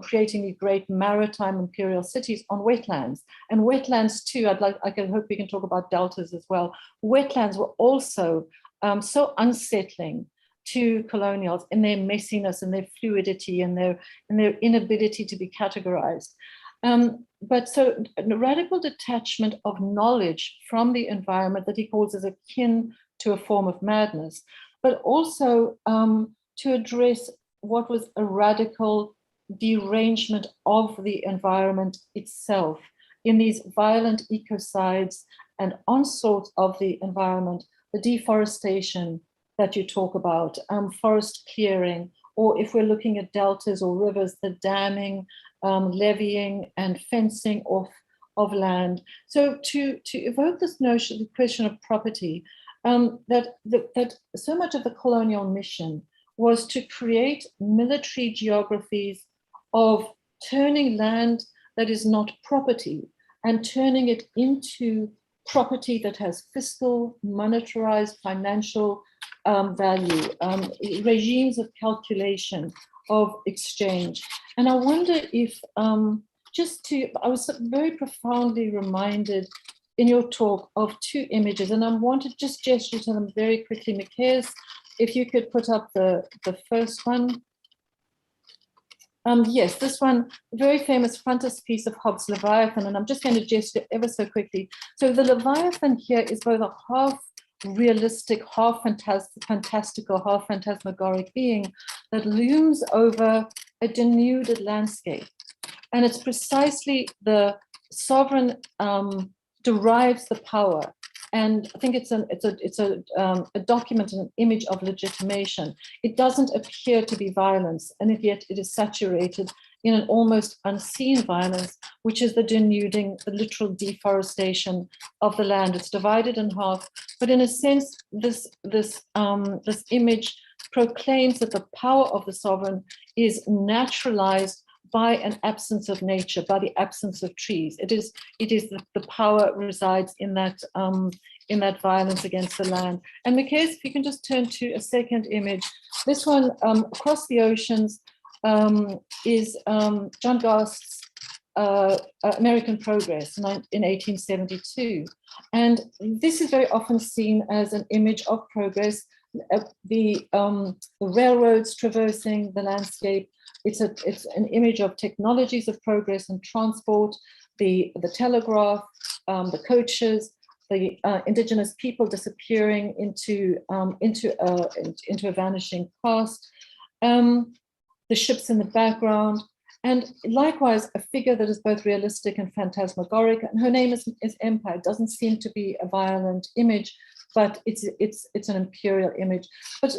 creating the great maritime imperial cities on wetlands. And wetlands too, I hope we can talk about deltas as well. Wetlands were also so unsettling to colonials in their messiness and their fluidity and their inability to be categorized. But so a radical detachment of knowledge from the environment that he calls as akin to a form of madness, but also to address what was a radical derangement of the environment itself in these violent ecocides and onslaughts of the environment, the deforestation that you talk about, forest clearing, or if we're looking at deltas or rivers, the damming, levying and fencing of land. So to evoke this notion, the question of property, that so much of the colonial mission was to create military geographies of turning land that is not property and turning it into property that has fiscal, monetarized, financial value, regimes of calculation, of exchange. And I wonder if, I was very profoundly reminded in your talk of two images, and I wanted to just gesture to them very quickly. Maegers, if you could put up the first one. Yes, this one, very famous frontispiece of Hobbes' Leviathan, and I'm just going to gesture ever so quickly. So the Leviathan here is both a half realistic, half fantastical, half phantasmagoric being that looms over a denuded landscape. And it's precisely the sovereign derives the power. And I think it's a document and an image of legitimation. It doesn't appear to be violence, and yet it is saturated in an almost unseen violence, which is the denuding, the literal deforestation of the land. It's divided in half, but in a sense, this image proclaims that the power of the sovereign is naturalized by an absence of nature, by the absence of trees. It is the power resides in that violence against the land. And Maegers, if you can just turn to a second image. This one, across the oceans, is John Garst's American Progress in 1872. And this is very often seen as an image of progress, the railroads traversing the landscape. It's an image of technologies of progress and transport, the telegraph, the coaches, the indigenous people disappearing into a vanishing past, the ships in the background, and likewise a figure that is both realistic and phantasmagoric. And her name is Empire. It doesn't seem to be a violent image, but it's an imperial image. But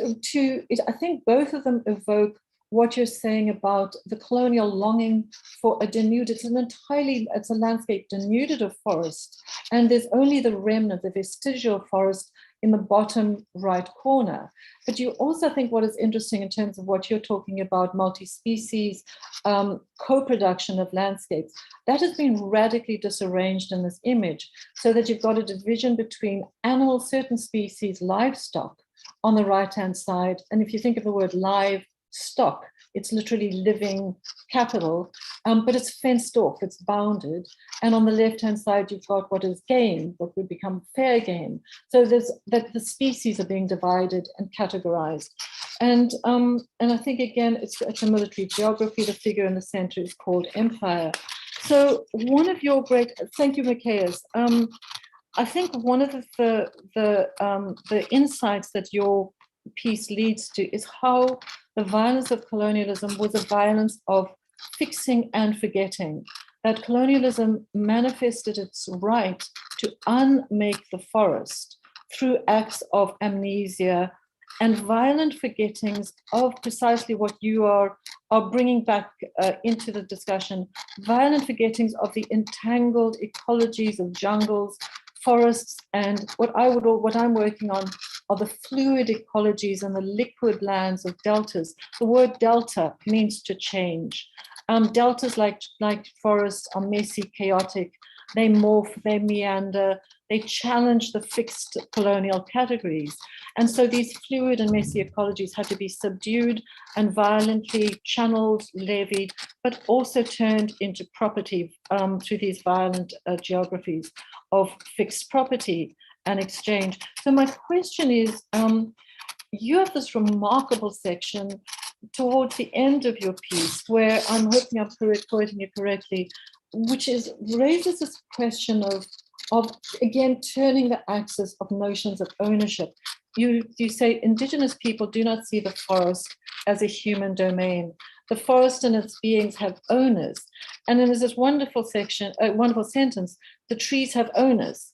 I think both of them evoke what you're saying about the colonial longing for a denuded, it's a landscape denuded of forest, and there's only the remnant, the vestigial forest in the bottom right corner. But you also think what is interesting in terms of what you're talking about, multi-species, co-production of landscapes, that has been radically disarranged in this image, so that you've got a division between animals, certain species, livestock on the right-hand side. And if you think of the word livestock, it's literally living capital, but it's fenced off, it's bounded. And on the left-hand side, you've got what is game, what would become fair game. So there's that the species are being divided and categorized. And I think, again, it's a military geography. The figure in the center is called empire. So one of your great, thank you, Maegers. I think one of the insights that your piece leads to is how the violence of colonialism was a violence of fixing and forgetting. That colonialism manifested its right to unmake the forest through acts of amnesia and violent forgettings of precisely what you are bringing back into the discussion, violent forgettings of the entangled ecologies of jungles, forests, and what I'm working on are the fluid ecologies and the liquid lands of deltas. The word delta means to change. Deltas, like forests, are messy, chaotic. They morph, they meander, they challenge the fixed colonial categories. And so these fluid and messy ecologies had to be subdued and violently channeled, levied, but also turned into property through these violent geographies of fixed property and exchange. So my question is, you have this remarkable section towards the end of your piece where I'm hoping I'm quoting you correctly, which raises this question of again, turning the axis of notions of ownership. You say Indigenous people do not see the forest as a human domain. The forest and its beings have owners. And then there's this wonderful section, wonderful sentence, the trees have owners,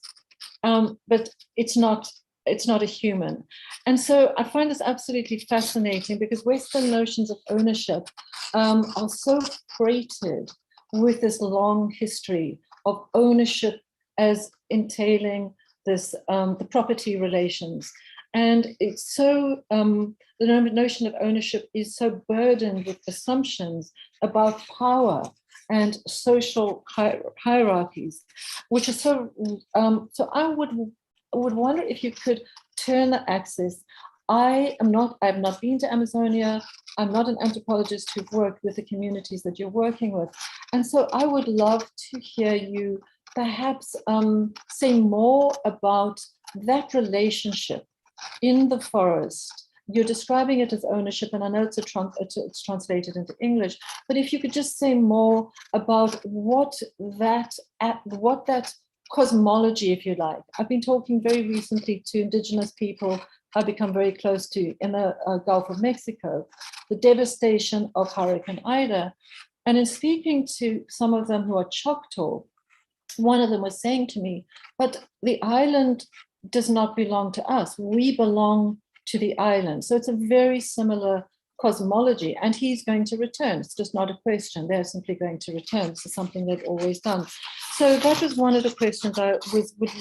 but it's not a human. And so I find this absolutely fascinating because Western notions of ownership are so freighted with this long history of ownership as entailing this the property relations. And it's so, the notion of ownership is so burdened with assumptions about power and social hierarchies, which is so I would wonder if you could turn the axis. I have not been to Amazonia. I'm not an anthropologist who've worked with the communities that you're working with. And so I would love to hear you perhaps say more about that relationship in the forest. You're describing it as ownership, and I know it's translated into English, but if you could just say more about what that cosmology, if you like. I've been talking very recently to Indigenous people I've become very close to in the Gulf of Mexico, the devastation of Hurricane Ida. And in speaking to some of them who are Choctaw, one of them was saying to me, but the island does not belong to us. We belong to the island. So it's a very similar cosmology, and he's going to return. It's just not a question. They're simply going to return. This is something they've always done. So that was one of the questions I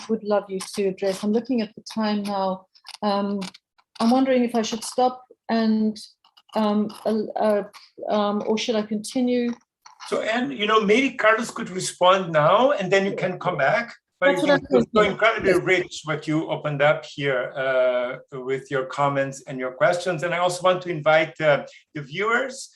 would love you to address. I'm looking at the time now. I'm wondering if I should stop and or should I continue? So, Anne, maybe Carlos could respond now, and then you can come back. But it was so incredibly rich what you opened up here with your comments and your questions. And I also want to invite the viewers,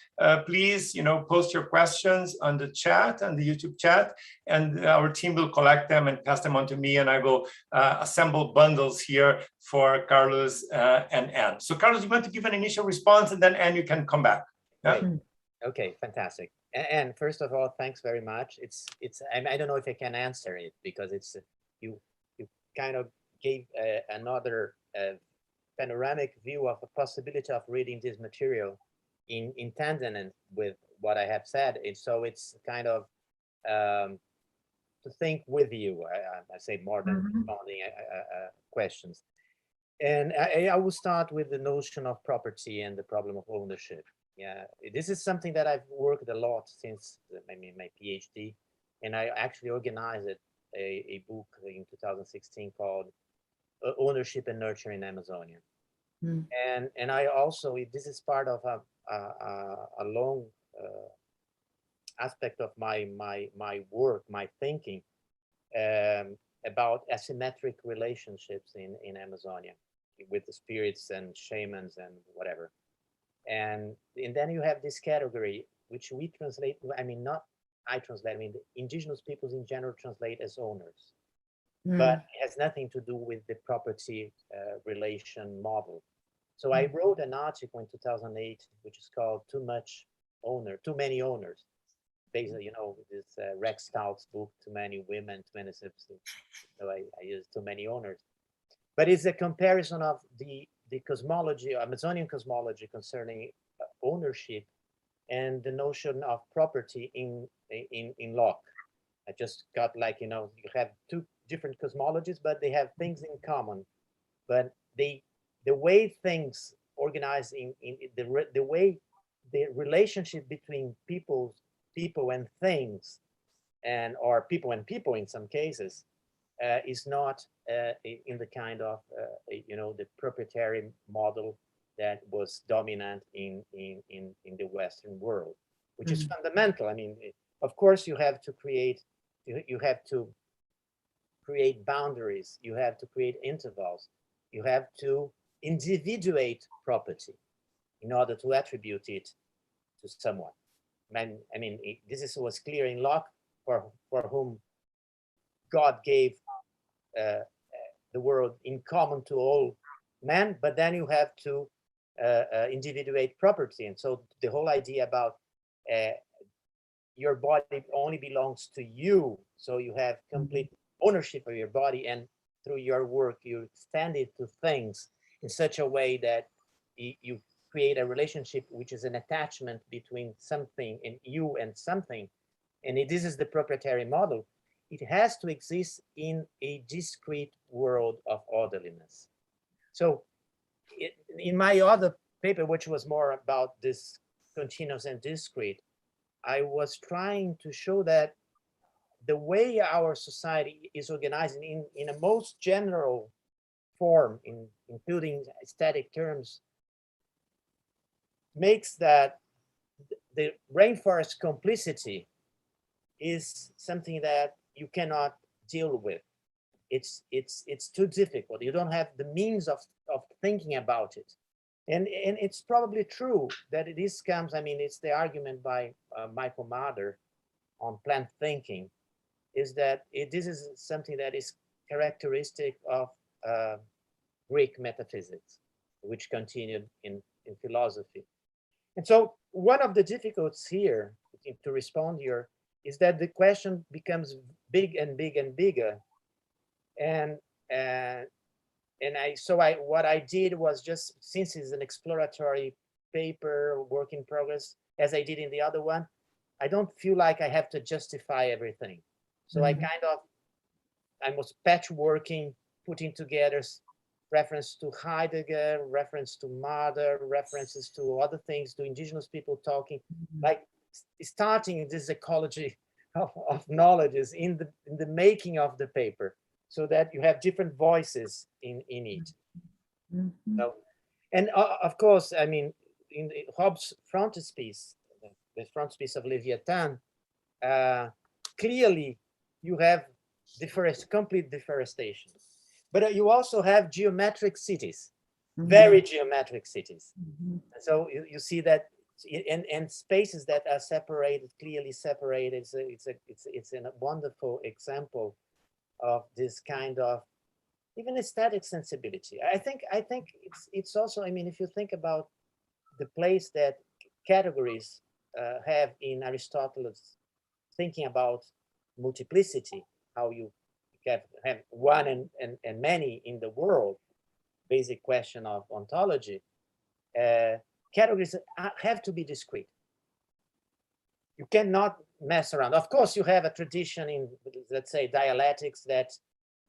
please, post your questions on the chat, on the YouTube chat, and our team will collect them and pass them on to me, and I will assemble bundles here for Carlos and Anne. So Carlos, you want to give an initial response, and then Anne, you can come back. Yeah? Okay, fantastic. And first of all, thanks very much. I don't know if I can answer it because it's you kind of gave another panoramic view of the possibility of reading this material in tandem with what I have said. And so it's kind of to think with you. I say more than responding questions. And I will start with the notion of property and the problem of ownership. Yeah, this is something that I've worked a lot since my PhD, and I actually organized a book in 2016 called ownership and nurture in Amazonia. Mm. And I also, this is part of a long aspect of my work, my thinking, about asymmetric relationships in Amazonia with the spirits and shamans and whatever. And then you have this category, which we translate, I mean, not I translate, I mean, the indigenous peoples in general translate as owners, but it has nothing to do with the property relation model. So I wrote an article in 2008, which is called Too Many Owners. Basically, you know, this Rex Stout's book, Too Many Women, Too Many Substances. So I use Too Many Owners. But it's a comparison of the cosmology, Amazonian cosmology concerning ownership and the notion of property in Locke. I just got, like, you know, you have two different cosmologies, but they have things in common. But the way things organize in the way the relationship between people and things, or people and people in some cases, is not in the kind of you know, the proprietary model that was dominant in the Western world, which is fundamental. I mean, of course, you have to create boundaries, you have to create intervals, you have to individuate property in order to attribute it to someone. I mean, this was clear in Locke, for whom God gave the world in common to all men, but then you have to individuate property. And so the whole idea about your body only belongs to you, so you have complete ownership of your body, and through your work you extend it to things in such a way that you create a relationship which is an attachment between something and you and something. And this is the proprietary model. It has to exist in a discrete world of orderliness. So in my other paper, which was more about this continuous and discrete, I was trying to show that the way our society is organized in a most general form, including aesthetic terms, makes that the rainforest complicity is something that you cannot deal with. It's too difficult. You don't have the means of thinking about it. And it's probably true that this comes, I mean, it's the argument by Michael Marder on plant thinking, is that this is something that is characteristic of Greek metaphysics, which continued in philosophy. And so one of the difficulties here, to respond here, is that the question becomes big and big and bigger. And what I did was, just, since it's an exploratory paper, work in progress, as I did in the other one, I don't feel like I have to justify everything. So I was patchworking, putting together reference to Heidegger, reference to Marder, references to other things, to indigenous people talking, like starting this ecology of knowledge is in the making of the paper, so that you have different voices in it. So, and of course, I mean, in Hobbes' frontispiece, the frontispiece of Leviathan, clearly you have complete deforestation, but you also have geometric cities, very geometric cities. So you see that, and spaces that are separated, clearly separated. It's a wonderful example of this kind of even aesthetic sensibility. I think it's also, I mean, if you think about the place that categories have in Aristotle's thinking about multiplicity, how you have one and many in the world, basic question of ontology, categories have to be discrete. You cannot mess around. Of course, you have a tradition in, let's say, dialectics, that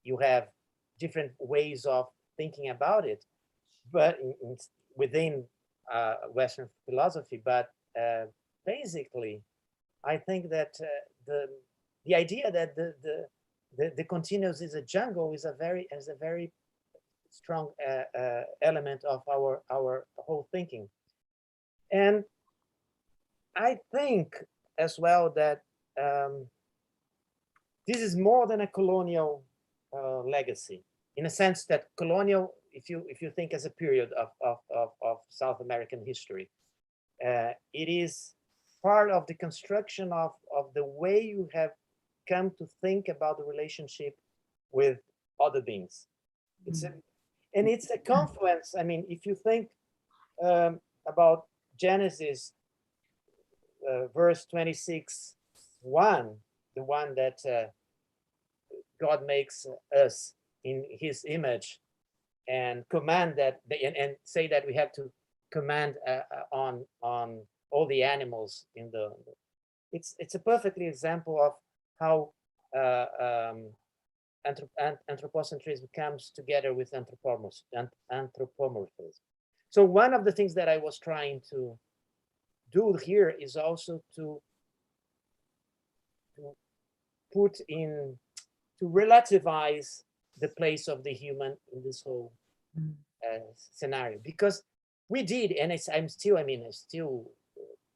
you have different ways of thinking about it, but within Western philosophy. But basically, I think that the idea that the continuous is a jungle is a very strong element of our whole thinking. And I think as well that this is more than a colonial legacy, in a sense that colonial, if you think as a period of South American history, it is part of the construction of the way you have come to think about the relationship with other beings. It's a confluence. I mean, if you think about Genesis verse 26:1, the one that God makes us in his image and command that and say that we have to command on all the animals in the, it's a perfectly example of how anthropocentrism comes together with anthropomorphism. So one of the things that I was trying to do here is also to put in, to relativize the place of the human in this whole scenario, because we did, and I'm still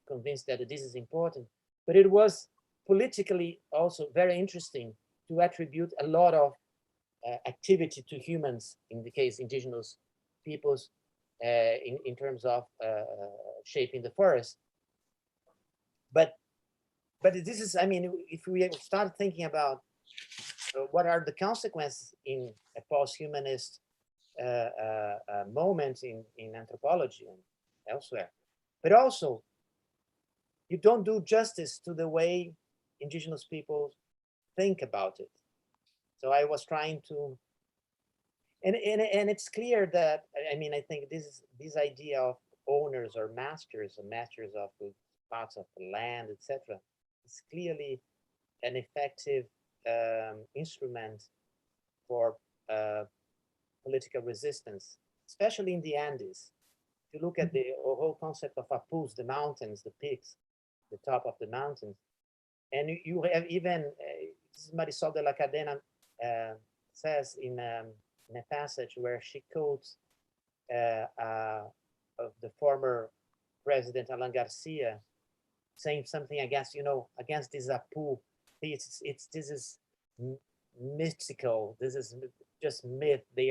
convinced that this is important, but it was politically also very interesting to attribute a lot of activity to humans, in the case indigenous peoples, in terms of shaping the forest. But this is, I mean, if we start thinking about what are the consequences in a post-humanist moment in anthropology and elsewhere, but also you don't do justice to the way indigenous people think about it. So I was trying to, and it's clear that, I mean, I think this idea of owners or masters of parts of the land, etc., is clearly an effective instrument for political resistance, especially in the Andes. If you look at the whole concept of Apus, the mountains, the peaks, the top of the mountains, and you have even, Marisol de la Cadena says in a passage where she quotes of the former president Alan Garcia saying something against, against this Apu. This is mystical. This is just myth. They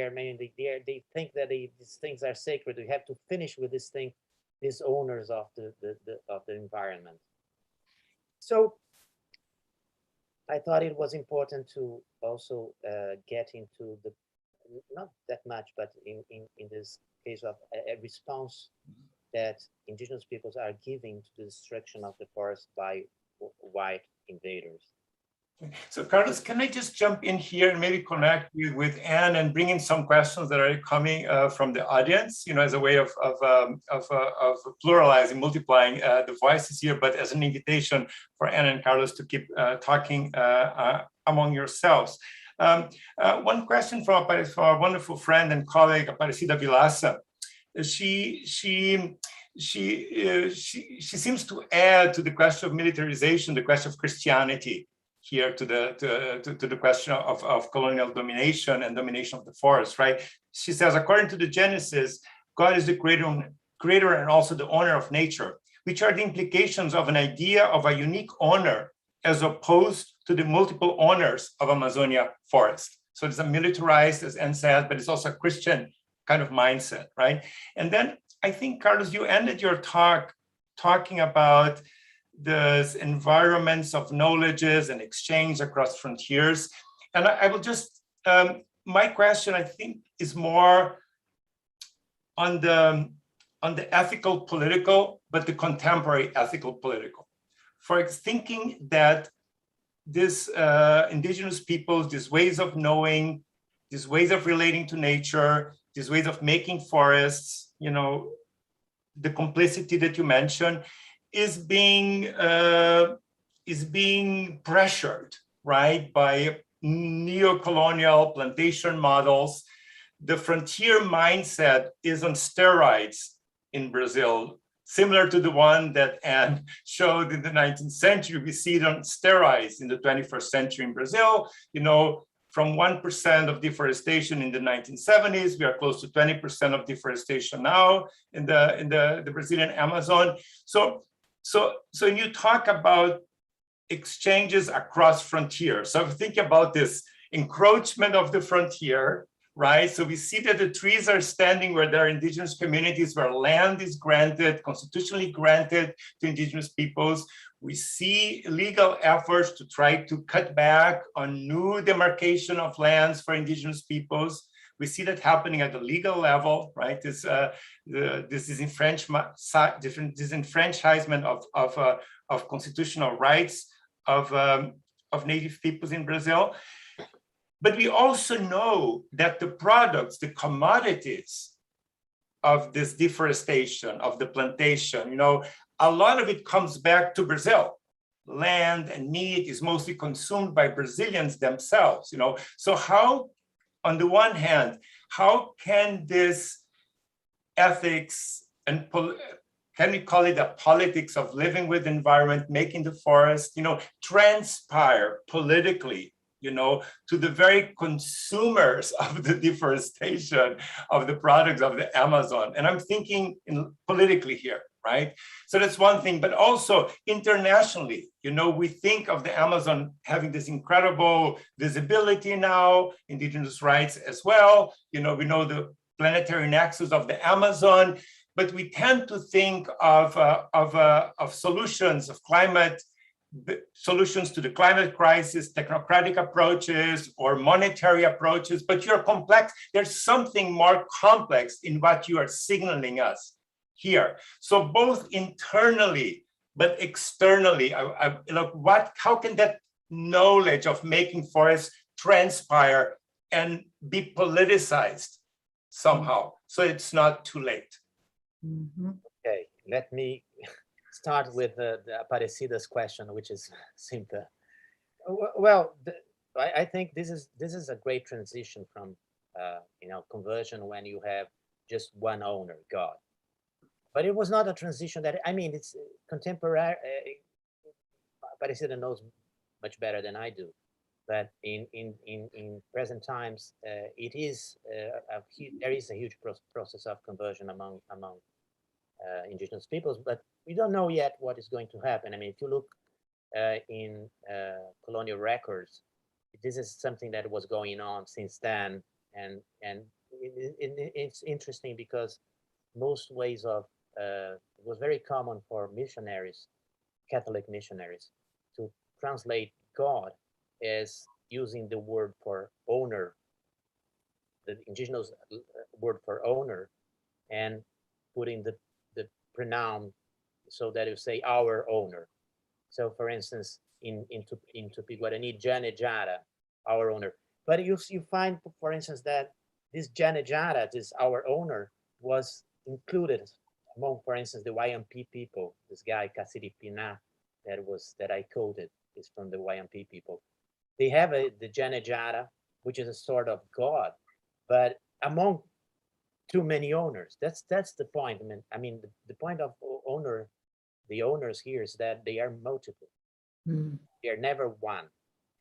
think that these things are sacred. We have to finish with this thing, these owners of the environment. So I thought it was important to also get into the, not that much, but in this case of a response that indigenous peoples are giving to the destruction of the forest by white invaders. So Carlos, can I just jump in here and maybe connect you with Anne and bring in some questions that are coming from the audience, as a way of pluralizing, multiplying the voices here, but as an invitation for Anne and Carlos to keep talking among yourselves. One question from our wonderful friend and colleague Aparecida Vilaça. She seems to add to the question of militarization, the question of Christianity here to the question of colonial domination and domination of the forest, right? She says, according to the Genesis, God is the creator and also the owner of nature, which are the implications of an idea of a unique owner as opposed to the multiple owners of Amazonia forest. So it's a militarized, as Anne said, but it's also a Christian kind of mindset, right? And then I think, Carlos, you ended your talk talking about the environments of knowledges and exchange across frontiers. And I will just, my question, I think, is more on the ethical political, but the contemporary ethical political. For thinking that this indigenous peoples, these ways of knowing, these ways of relating to nature, these ways of making forests, the complicity that you mentioned, is being pressured, right, by neo-colonial plantation models. The frontier mindset is on steroids in Brazil, similar to the one that Anne showed in the 19th century. We see it on steroids in the 21st century in Brazil. from 1% of deforestation in the 1970s. We are close to 20% of deforestation now in the Brazilian Amazon. So when you talk about exchanges across frontiers, so think about this encroachment of the frontier, right? So we see that the trees are standing where there are indigenous communities, where land is granted, constitutionally granted to indigenous peoples. We see legal efforts to try to cut back on new demarcation of lands for indigenous peoples. We see that happening at the legal level, right? This disenfranchisement of constitutional rights of native peoples in Brazil. But we also know that the products, the commodities of this deforestation, of the plantation, you know, a lot of it comes back to Brazil. Land and meat is mostly consumed by Brazilians themselves, you know. So how, on the one hand, how can this ethics and can we call it a politics of living with the environment, making the forest, you know, transpire politically, you know, to the very consumers of the deforestation of the products of the Amazon? And I'm thinking politically here, right? So that's one thing, but also internationally, you know, we think of the Amazon having this incredible visibility now, indigenous rights as well. You know, we know the planetary nexus of the Amazon, but we tend to think of solutions of climate, solutions to the climate crisis, technocratic approaches or monetary approaches, but you're complex. There's something more complex in what you are signaling us here. So both internally, but externally, how can that knowledge of making forests transpire and be politicized somehow, so it's not too late? Mm-hmm. Okay, let me start with the Aparecida's question, which is simple. Well, I think this is a great transition from conversion when you have just one owner, God. But it was not a transition that, I mean, it's contemporary. Aparecida knows much better than I do. But in present times, it is there is a huge process of conversion among indigenous peoples, but we don't know yet what is going to happen. I mean, if you look in colonial records, this is something that was going on since then, and it's interesting because most ways of it was very common for missionaries, Catholic missionaries, to translate God as using the word for owner, the indigenous word for owner, and putting the pronoun so that you say our owner. So, for instance, in Tupi-Guarani, Janejara, our owner. But you find, for instance, that this Janejara, this our owner, was included among, for instance, the YMP people. This guy Cassiri Pina, that I quoted, is from the YMP people. They have the Janejara, which is a sort of god, but among too many owners. That's the point. I mean, the point of the owners here is that they are multiple. Mm. They are never one,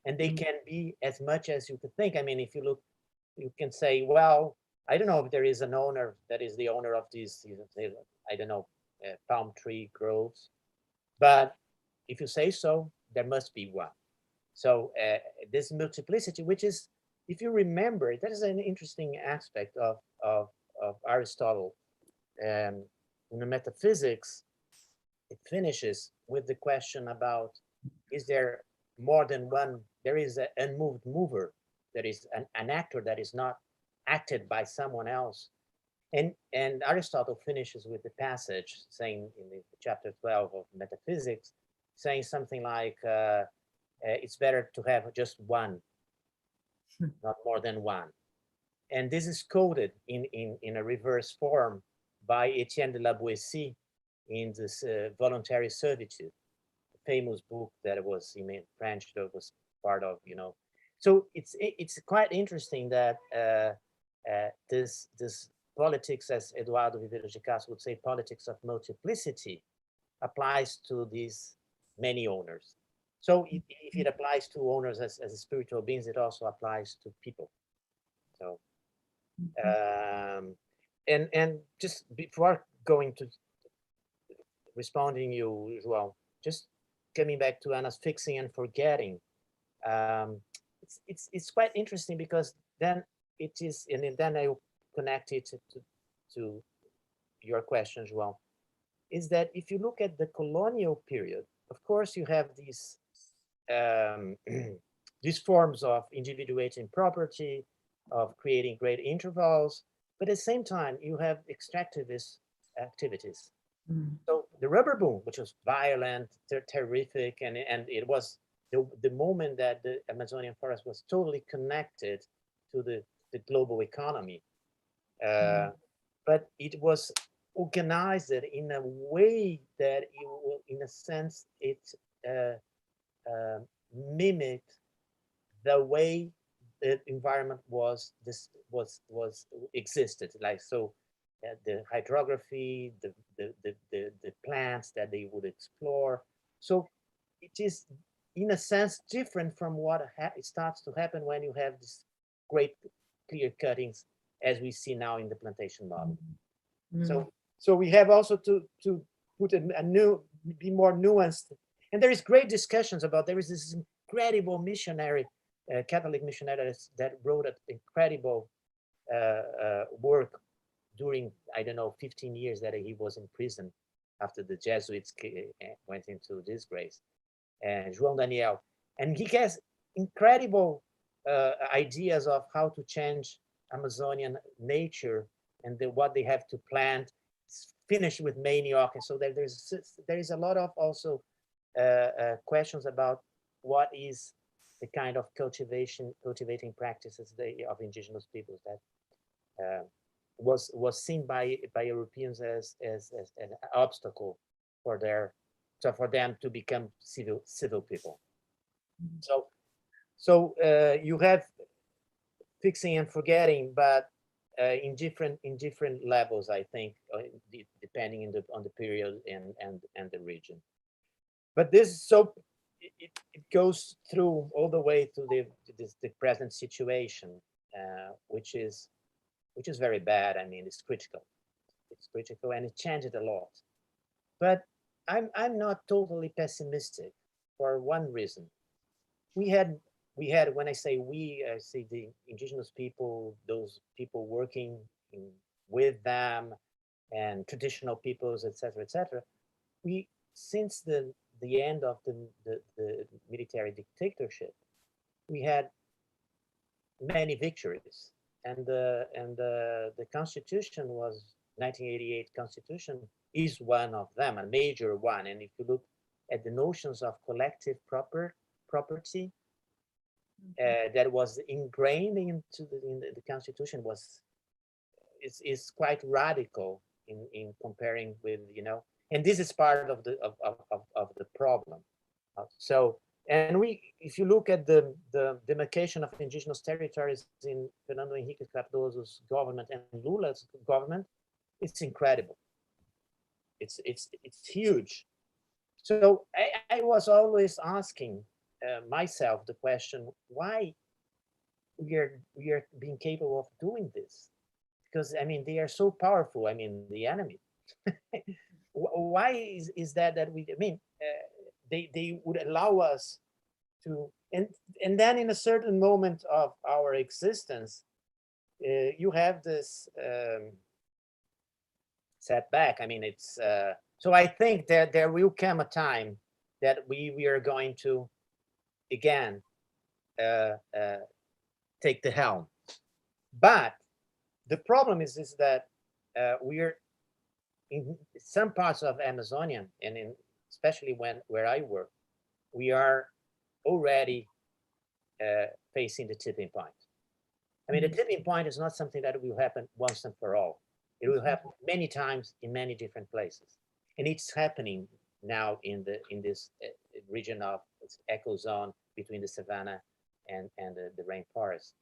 and they can be as much as you could think. I mean, if you look, you can say, well, I don't know if there is an owner that is the owner of these, I don't know, palm tree groves, but if you say so, there must be one. So this multiplicity, which is, if you remember, that is an interesting aspect of Aristotle. In the metaphysics, it finishes with the question about, is there more than one? There is an unmoved mover. There is an actor that is not acted by someone else. And Aristotle finishes with the passage saying in the chapter 12 of Metaphysics, saying something like, it's better to have just one, not more than one. And this is quoted in a reverse form by Etienne de la Boétie in this Voluntary Servitude, a famous book that was in French, that was part of, So it's quite interesting that this politics, as Eduardo Viveiros de Castro would say, politics of multiplicity, applies to these many owners. So if it applies to owners as spiritual beings, it also applies to people. So, and just before going to responding you as well, just coming back to Anna's fixing and forgetting, it's quite interesting because then it is, and then I connect it to your question as well, is that if you look at the colonial period, of course you have these these forms of individuating property, of creating great intervals, but at the same time you have extractivist activities. So the rubber boom, which was violent, terrific, and it was the moment that the Amazonian forest was totally connected to the global economy. But it was organized in a way that it, in a sense, it mimicked the way the environment was existed. Like so, the hydrography, the plants that they would explore. So it is, in a sense, different from what it starts to happen when you have this great clear cuttings, as we see now in the plantation model. So we have also to put a new, be more nuanced. And there is great discussions about, there is this incredible missionary, Catholic missionary that wrote an incredible work during, I don't know, 15 years that he was in prison after the Jesuits went into disgrace, and João Daniel. And he has incredible ideas of how to change Amazonian nature and what they have to plant, finish with manioc. And so there is a lot of also questions about what is the kind of cultivating practices of indigenous peoples that was seen by Europeans as an obstacle for them to become civil people. So you have fixing and forgetting, but in different levels, I think, depending on the period and the region. But this, so it goes through all the way to the present situation, which is very bad. I mean, it's critical. It's critical, and it changed a lot. But I'm not totally pessimistic for one reason. We had, when I say we, I say the indigenous people, those people working with them, and traditional peoples, etc., etc. We, since the end of the military dictatorship, we had many victories, and the Constitution was 1988 Constitution is one of them, a major one. And if you look at the notions of collective property that was ingrained into the Constitution, is quite radical in comparing with, you know, and this is part of the problem. So, and if you look at the demarcation of indigenous territories in Fernando Henrique Cardoso's government and Lula's government, it's incredible. It's huge. So I was always asking myself the question, why we are being capable of doing this? Because I mean, they are so powerful. I mean, the enemy. Why is that we? I mean, they would allow us to, and then in a certain moment of our existence, you have this setback. I mean, it's so I think that there will come a time that we are going to again take the helm. But the problem is that we're in some parts of Amazonia, and especially where I work, we are already facing the tipping point. I mean, the tipping point is not something that will happen once and for all. It will happen many times in many different places, and it's happening now in this region of eco zone between the savanna and the rainforest,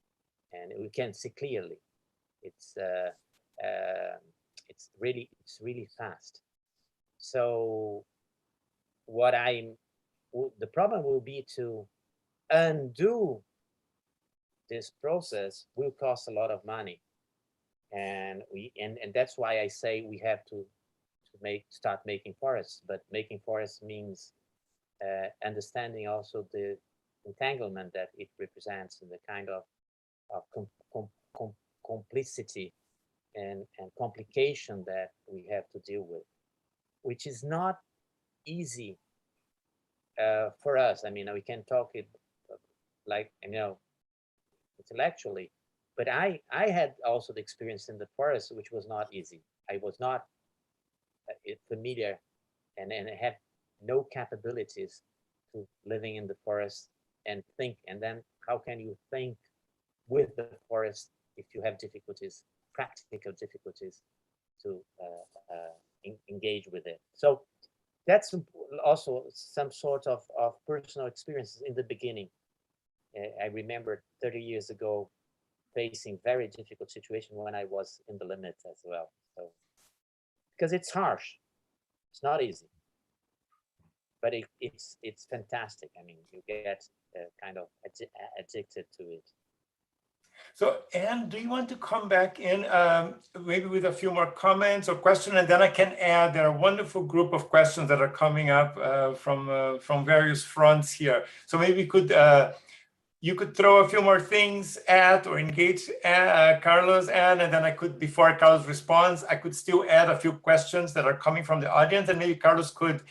and we can see clearly. It's really fast. So what I'm the problem will be to undo this process will cost a lot of money. And that's why I say we have to start making forests. But making forests means understanding also the entanglement that it represents and the kind of complicity and complication that we have to deal with, which is not easy for us. I mean, we can talk it like, intellectually, but I had also the experience in the forest, which was not easy. I was not familiar and I had no capabilities to living in the forest and think. And then how can you think with the forest if you have difficulties, practical difficulties to engage with it? So that's also some sort of personal experiences in the beginning. I remember 30 years ago facing very difficult situation when I was in the limits as well. So, because it's harsh, it's not easy, but it's fantastic. I mean, you get kind of addicted to it. So, Anne, do you want to come back in maybe with a few more comments or questions, and then I can add, there are a wonderful group of questions that are coming up from various fronts here. So maybe you could throw a few more things at or engage Carlos, Anne, and then I could, before Carlos responds, I could still add a few questions that are coming from the audience, and maybe Carlos could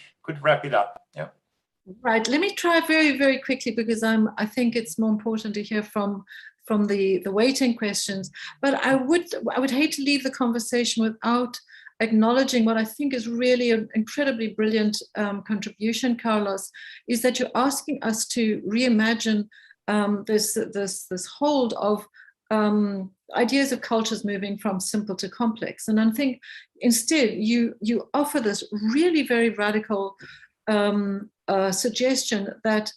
wrap it up. Yeah. Right. Let me try very, very quickly, because I think it's more important to hear from the waiting questions. But I would hate to leave the conversation without acknowledging what I think is really an incredibly brilliant contribution, Carlos, is that you're asking us to reimagine this hold of ideas of cultures moving from simple to complex. And I think instead you offer this really very radical suggestion that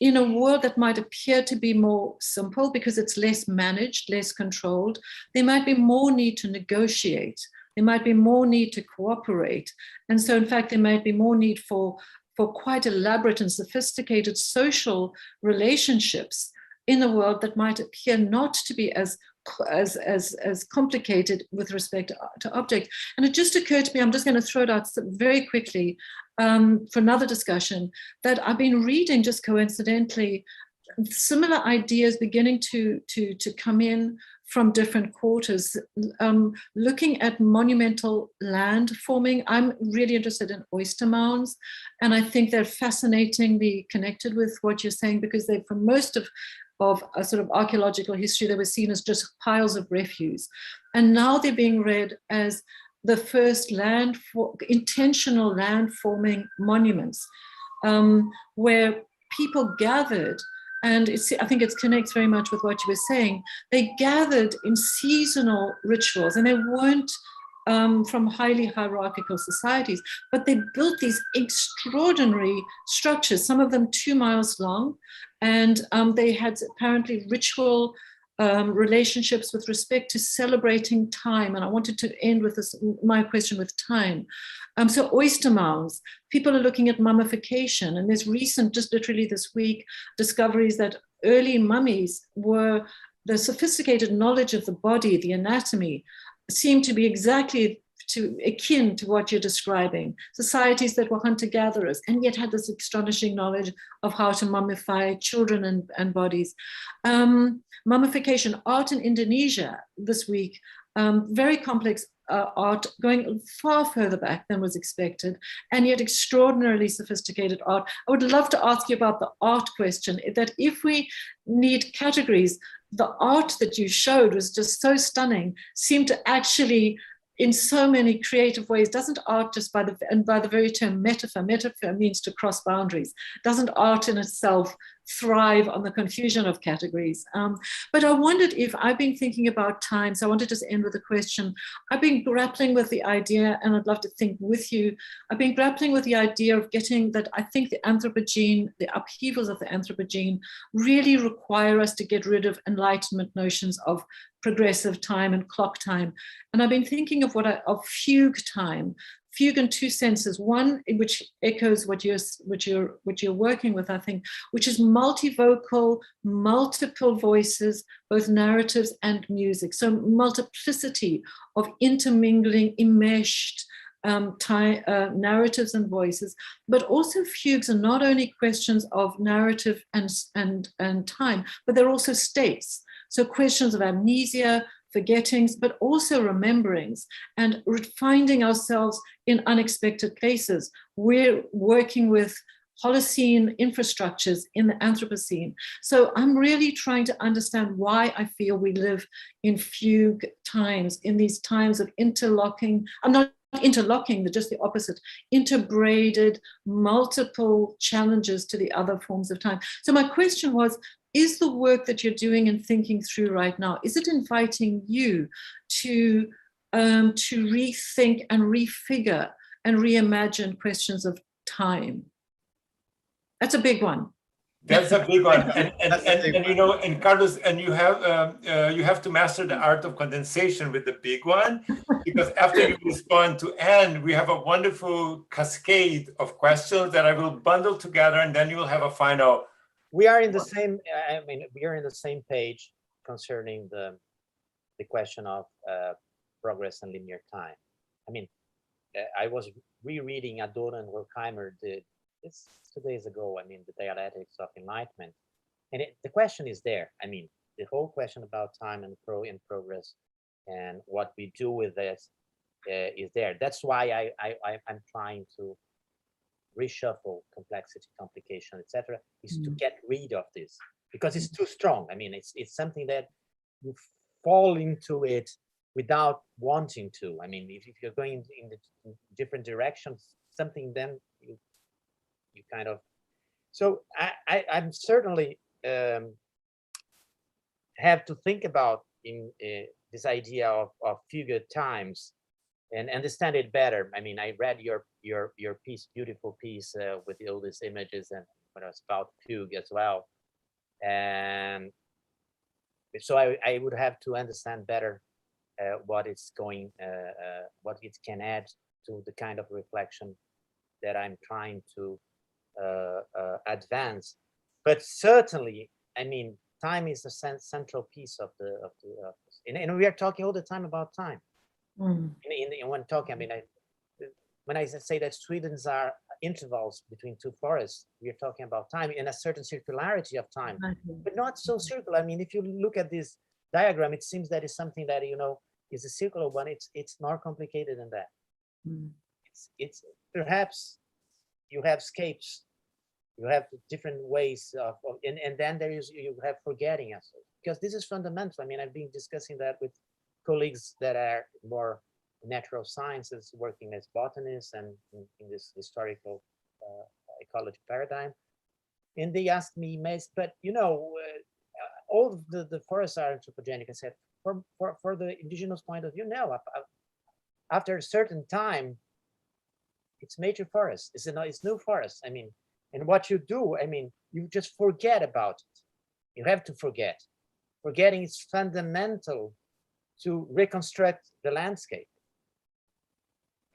in a world that might appear to be more simple because it's less managed, less controlled, there might be more need to negotiate. There might be more need to cooperate. And so in fact, there might be more need for quite elaborate and sophisticated social relationships in a world that might appear not to be as complicated with respect to object. And it just occurred to me, I'm just going to throw it out very quickly for another discussion, that I've been reading just coincidentally similar ideas beginning to come in from different quarters, looking at monumental land forming. I'm really interested in oyster mounds, and I think they're fascinatingly connected with what you're saying, because they, for most of a sort of archaeological history, they were seen as just piles of refuse. And now they're being read as the first intentional land forming monuments, where people gathered. And I think it connects very much with what you were saying. They gathered in seasonal rituals, and they weren't from highly hierarchical societies, but they built these extraordinary structures, some of them 2 miles long, and they had apparently ritual relationships with respect to celebrating time. And I wanted to end with my question with time. So oyster mounds, people are looking at mummification, and there's recent, just literally this week, discoveries that early mummies were, the sophisticated knowledge of the body, the anatomy, seemed to be exactly akin to what you're describing. Societies that were hunter-gatherers and yet had this astonishing knowledge of how to mummify children and bodies. Mummification art in Indonesia this week, very complex art going far further back than was expected, and yet extraordinarily sophisticated art. I would love to ask you about the art question, that if we need categories, the art that you showed was just so stunning, seemed to actually, in so many creative ways, doesn't art just by the very term metaphor means to cross boundaries, doesn't art in itself thrive on the confusion of categories? But I wondered if, I've been thinking about time, so I want to just end with a question. I've been grappling with the idea, and I'd love to think with you, I've been grappling with the idea of getting that, I think the Anthropocene, the upheavals of the Anthropocene really require us to get rid of Enlightenment notions of progressive time and clock time. And I've been thinking of fugue time. fugue in two senses. One, which echoes what you're working with, I think, which is multivocal, multiple voices, both narratives and music. So multiplicity of intermingling, enmeshed narratives and voices, but also fugues are not only questions of narrative and time, but they're also states. So questions of amnesia, forgettings, but also rememberings, and finding ourselves in unexpected places. We're working with Holocene infrastructures in the Anthropocene. So I'm really trying to understand why I feel we live in fugue times, in these times of interlocking. I'm not interlocking, but just the opposite, interbraided, multiple challenges to the other forms of time. So my question was, is the work that you're doing and thinking through right now, is it inviting you to rethink and refigure and reimagine questions of time? That's a big one. That's a big one, and you know, and Carlos, and you have to master the art of condensation with the big one, because after you respond to Anne, we have a wonderful cascade of questions that I will bundle together, and then you will have a final. We are in the same. I mean, we are in the same page concerning the question of progress and linear time. I mean, I was rereading Adorno and Horkheimer. It's 2 days ago. I mean, the dialectics of enlightenment, and the question is there. I mean, the whole question about time and progress, and what we do with this is there. That's why I'm trying to reshuffle complexity, complication, etc. Is to get rid of this, because it's too strong. I mean, it's something that you fall into it without wanting to. I mean, if you're going in the different directions, something, then you kind of. So I'm certainly have to think about in this idea of fugue times and understand it better. I mean, I read your piece, beautiful piece with all these images, and when it was about fugue as well. And so I would have to understand better what it's going, what it can add to the kind of reflection that I'm trying to advance. But certainly, I mean, time is the central piece of and we are talking all the time about time. When talking, I mean, when I say that Sweden's are intervals between two forests, we are talking about time in a certain circularity of time, but not so circular. I mean, if you look at this diagram, it seems that is something that, you know, is a circular one. It's more complicated than that. It's perhaps you have scapes, you have different ways of and then there is, you have forgetting us, because this is fundamental. I mean, I've been discussing that with colleagues that are more natural sciences, working as botanists and in this historical ecology paradigm. And they asked me, but you know, all the forests are anthropogenic. I said, for the indigenous point of view, no. After a certain time, it's major forest. It's new forest. I mean, and what you do, I mean, you just forget about it. You have to forget. Forgetting is fundamental to reconstruct the landscape.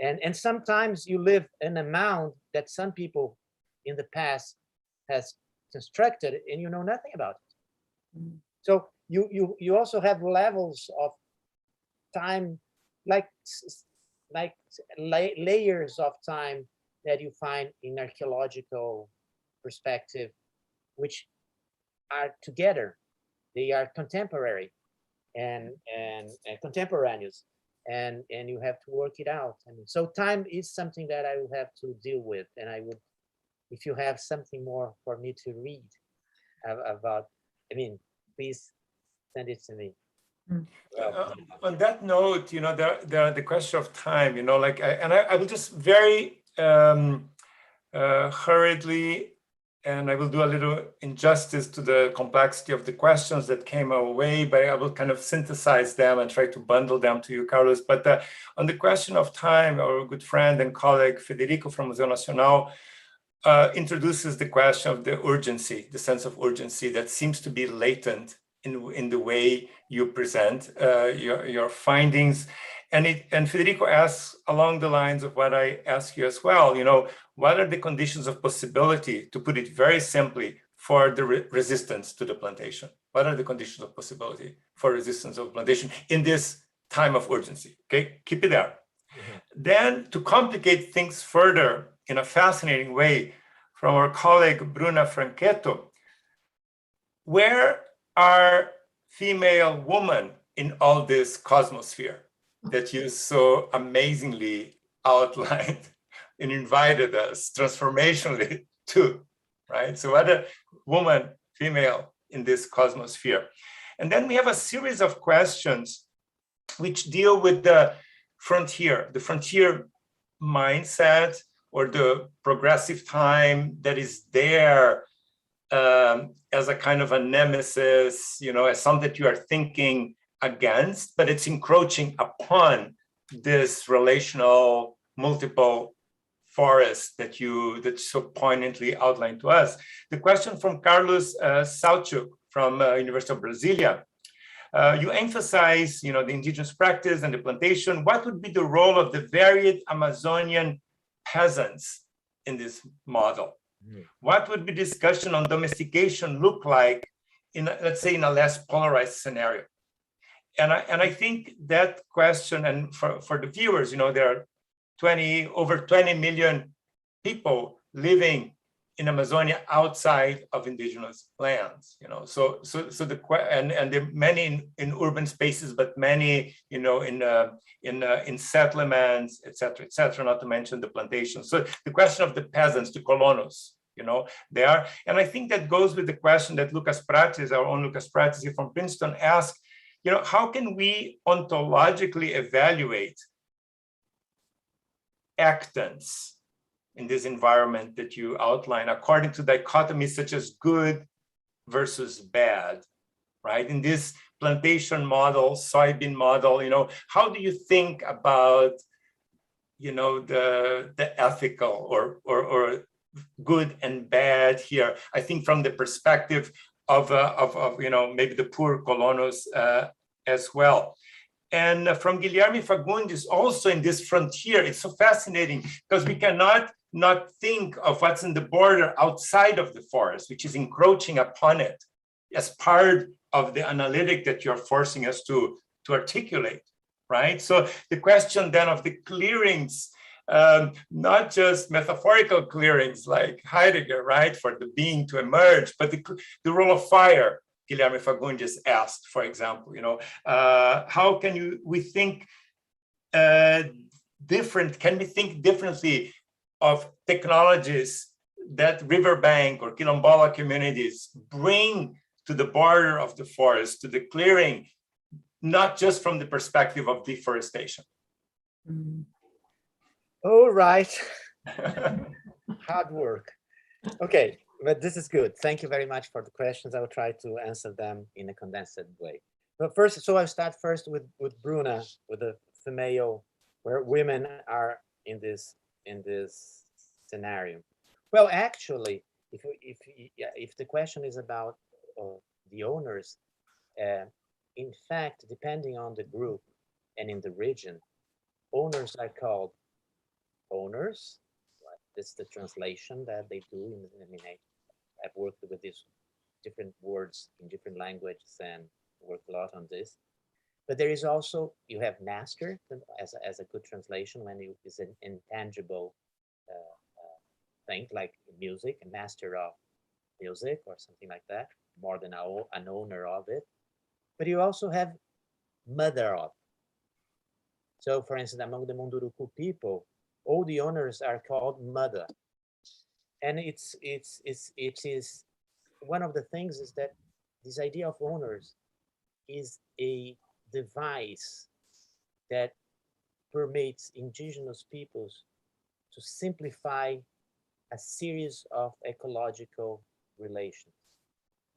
And sometimes you live in a mound that some people in the past has constructed, and you know nothing about it. So you also have levels of time, like layers of time that you find in archaeological perspective, which are together. They are contemporary and contemporaneous, and you have to work it out. I mean, so time is something that I will have to deal with, and I would, if you have something more for me to read about, I mean, please send it to me. On that note, you know, the question of time, you know, like, I will just very hurriedly, and I will do a little injustice to the complexity of the questions that came our way, but I will kind of synthesize them and try to bundle them to you, Carlos. But on the question of time, our good friend and colleague Federico from Museu Nacional introduces the question of the urgency, the sense of urgency that seems to be latent in the way you present your findings. and Federico asks along the lines of what I ask you as well, what are the conditions of possibility, to put it very simply, for the resistance to the plantation? What are the conditions of possibility for resistance of plantation in this time of urgency? Okay, keep it there. Mm-hmm. Then, to complicate things further in a fascinating way, from our colleague Bruna Franchetto, where are female women in all this cosmosphere that you so amazingly outlined and invited us transformationally to, right? So what a woman, female in this cosmosphere. And then we have a series of questions which deal with the frontier mindset, or the progressive time that is there as a kind of a nemesis, as something that you are thinking against, but it's encroaching upon this relational multiple forest that so poignantly outlined to us. The question from Carlos Salchuk from University of Brasilia. You emphasize, the indigenous practice and the plantation. What would be the role of the varied Amazonian peasants in this model? What would be discussion on domestication look like let's say, in a less polarized scenario? And I think that question, and for the viewers, there are over 20 million people living in Amazonia outside of indigenous lands, so the many in urban spaces, but many, in settlements, et cetera, not to mention the plantations. So the question of the peasants, the colonos, they are, and I think that goes with the question that Lucas Prates, our own Lucas Prates from Princeton, asked, how can we ontologically evaluate actants in this environment that you outline according to dichotomies such as good versus bad, right? In this plantation model, soybean model, how do you think about, the ethical or good and bad here? I think from the perspective of maybe the poor colonos as well. And from Guilherme Fagundes, also in this frontier, it's so fascinating because we cannot not think of what's in the border outside of the forest, which is encroaching upon it as part of the analytic that you're forcing us to articulate, right? So the question then of the clearings, not just metaphorical clearings like Heidegger, right, for the being to emerge, but the role of fire, Guilherme Fagundes asked, for example, how can we think different, can we think differently of technologies that riverbank or quilombola communities bring to the border of the forest, to the clearing, not just from the perspective of deforestation? All right. Hard work. Okay, but this is good. Thank you very much for the questions. I will try to answer them in a condensed way. But first, so I'll start first with Bruna, with the female, where women are in this scenario. Well, actually, if the question is about the owners, in fact, depending on the group and in the region, owners are called owners. This is the translation that they do. I've worked with these different words in different languages and worked a lot on this. But there is also, you have master as a good translation when it's an intangible thing like music, a master of music or something like that, more than an owner of it. But you also have mother of. So for instance, among the Munduruku people, all the owners are called mother. And it is one of the things is that this idea of owners is a device that permits indigenous peoples to simplify a series of ecological relations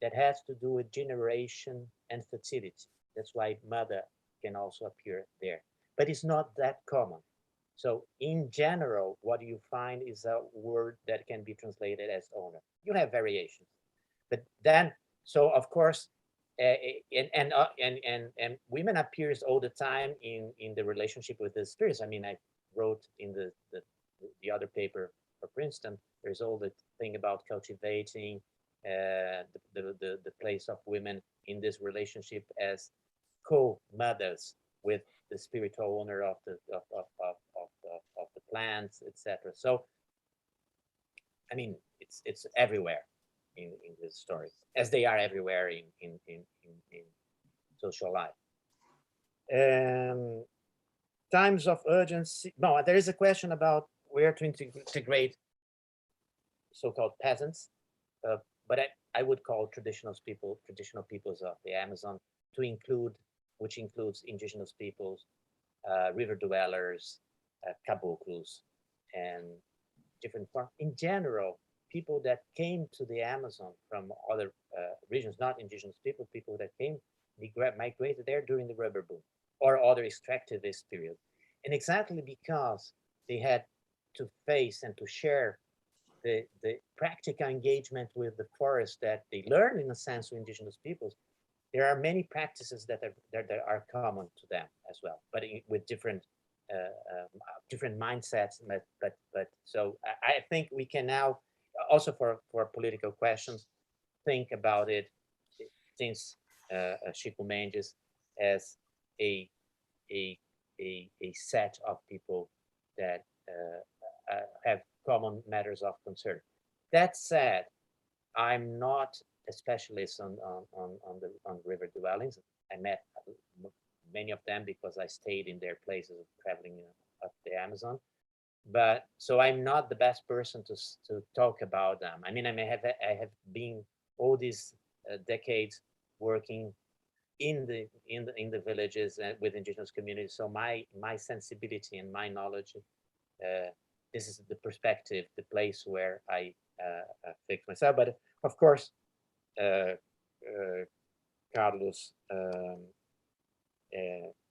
that has to do with generation and fertility. That's why mother can also appear there, but it's not that common. So in general, what you find is a word that can be translated as owner. You have variations, but then, so of course, and women appears all the time in the relationship with the spirits. I mean, I wrote in the other paper for Princeton. There's all the thing about cultivating the place of women in this relationship as co-mothers with the spiritual owner of the plants, etc. So, I mean, it's everywhere in this story, as they are everywhere in social life. Times of urgency. No, there is a question about where to integrate so-called peasants, but I would call traditional peoples of the Amazon to include, which includes indigenous peoples, river dwellers, caboclos, and different forms. In general, people that came to the Amazon from other regions, not indigenous people that came, migrated there during the rubber boom or other extractivist period. And exactly because they had to face and to share the practical engagement with the forest that they learned in a sense with indigenous peoples, there are many practices that are common to them as well, but with different mindsets. But so I think we can now also for political questions think about it since Chico Mendes as a set of people that have common matters of concern. That said, I'm not a specialist on river dwellings. I met many of them because I stayed in their places of traveling up the Amazon. But so I'm not the best person to talk about them. I mean, I have been all these decades working in the villages and with indigenous communities. So my sensibility and my knowledge, this is the perspective, the place where I fix myself. But of course, Carlos,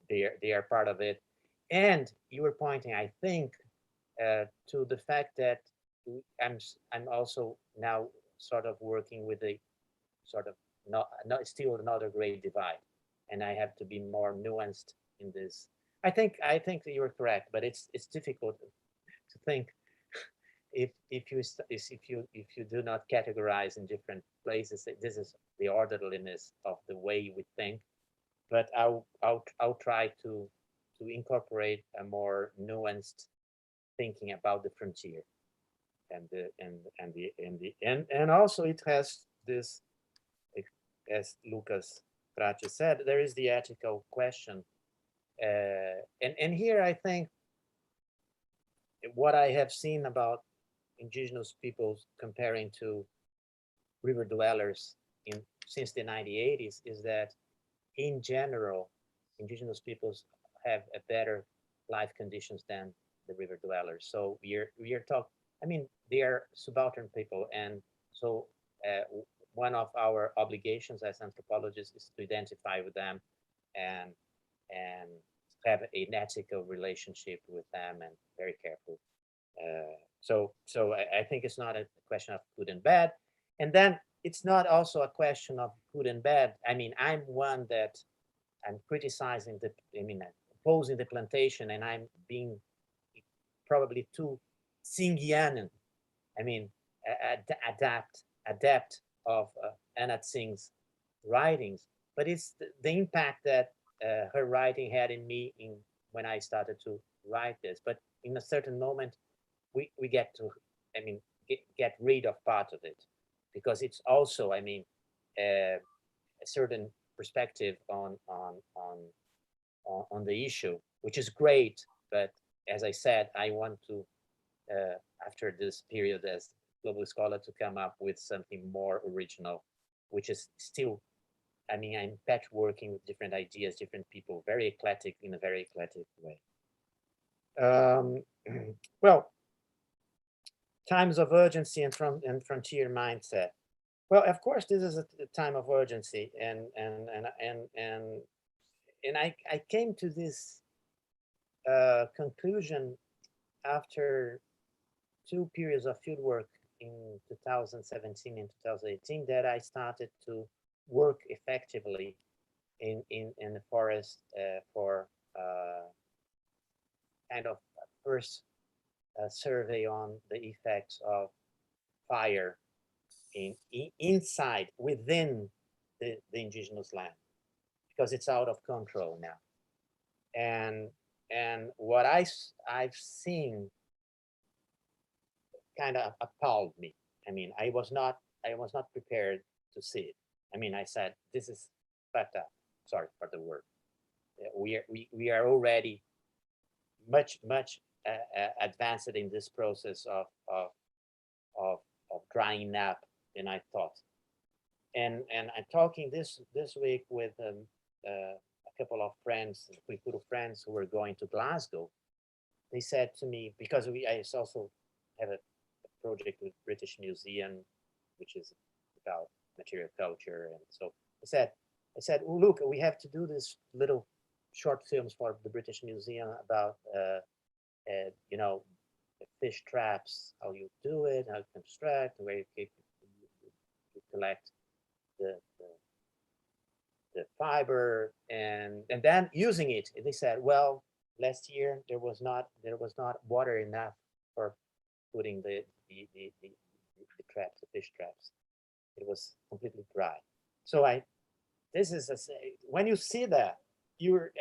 they are part of it. And you were pointing, I think, to the fact that I'm also now sort of working with a sort of not still another great divide, and I have to be more nuanced in this. I think you are correct, but it's difficult to think if you do not categorize in different places. This is the orderliness of the way we think, but I'll try to incorporate a more nuanced thinking about the frontier, and also it has this, as Lucas Prache said, there is the ethical question, and here I think what I have seen about indigenous peoples comparing to river dwellers since the 1980s is that in general indigenous peoples have a better life conditions than the river dwellers. So we are talking, I mean, they are subaltern people, and so one of our obligations as anthropologists is to identify with them and have an ethical relationship with them and very careful. So I think it's not a question of good and bad, and then it's not also a question of good and bad. I mean, I'm one that I'm criticizing opposing the plantation, and I'm being probably too Singhian. I mean, adept of Anat Singh's writings, but it's the impact that her writing had in me when I started to write this. But in a certain moment, we get to, I mean, get rid of part of it, because it's also, I mean, a certain perspective on the issue, which is great. But as I said, I want to, after this period as global scholar, to come up with something more original, which is still, I mean, I'm patchworking with different ideas, different people, very eclectic, in a very eclectic way. Well, times of urgency and frontier mindset. Well, of course, this is a time of urgency, and I came to this conclusion after 2 periods of fieldwork in 2017 and 2018 that I started to work effectively in the forest for kind of first survey on the effects of fire inside, within the indigenous land, because it's out of control now. And what I've seen kind of appalled me. I mean, I was not prepared to see it. I mean, I said, this is fucked up. Sorry for the word. We are already much advanced in this process of drying up than I thought. And I'm talking this week with a couple of friends, Cuicuro friends who were going to Glasgow. They said to me, because I also have a project with British Museum, which is about material culture, and so I said, oh, look, we have to do this little short films for the British Museum about you know, fish traps, how you do it, how you construct, where you collect the fiber, and then using it. They said, well, last year there was not water enough for putting the traps, the fish traps. It was completely dry. So this is when you see that, you're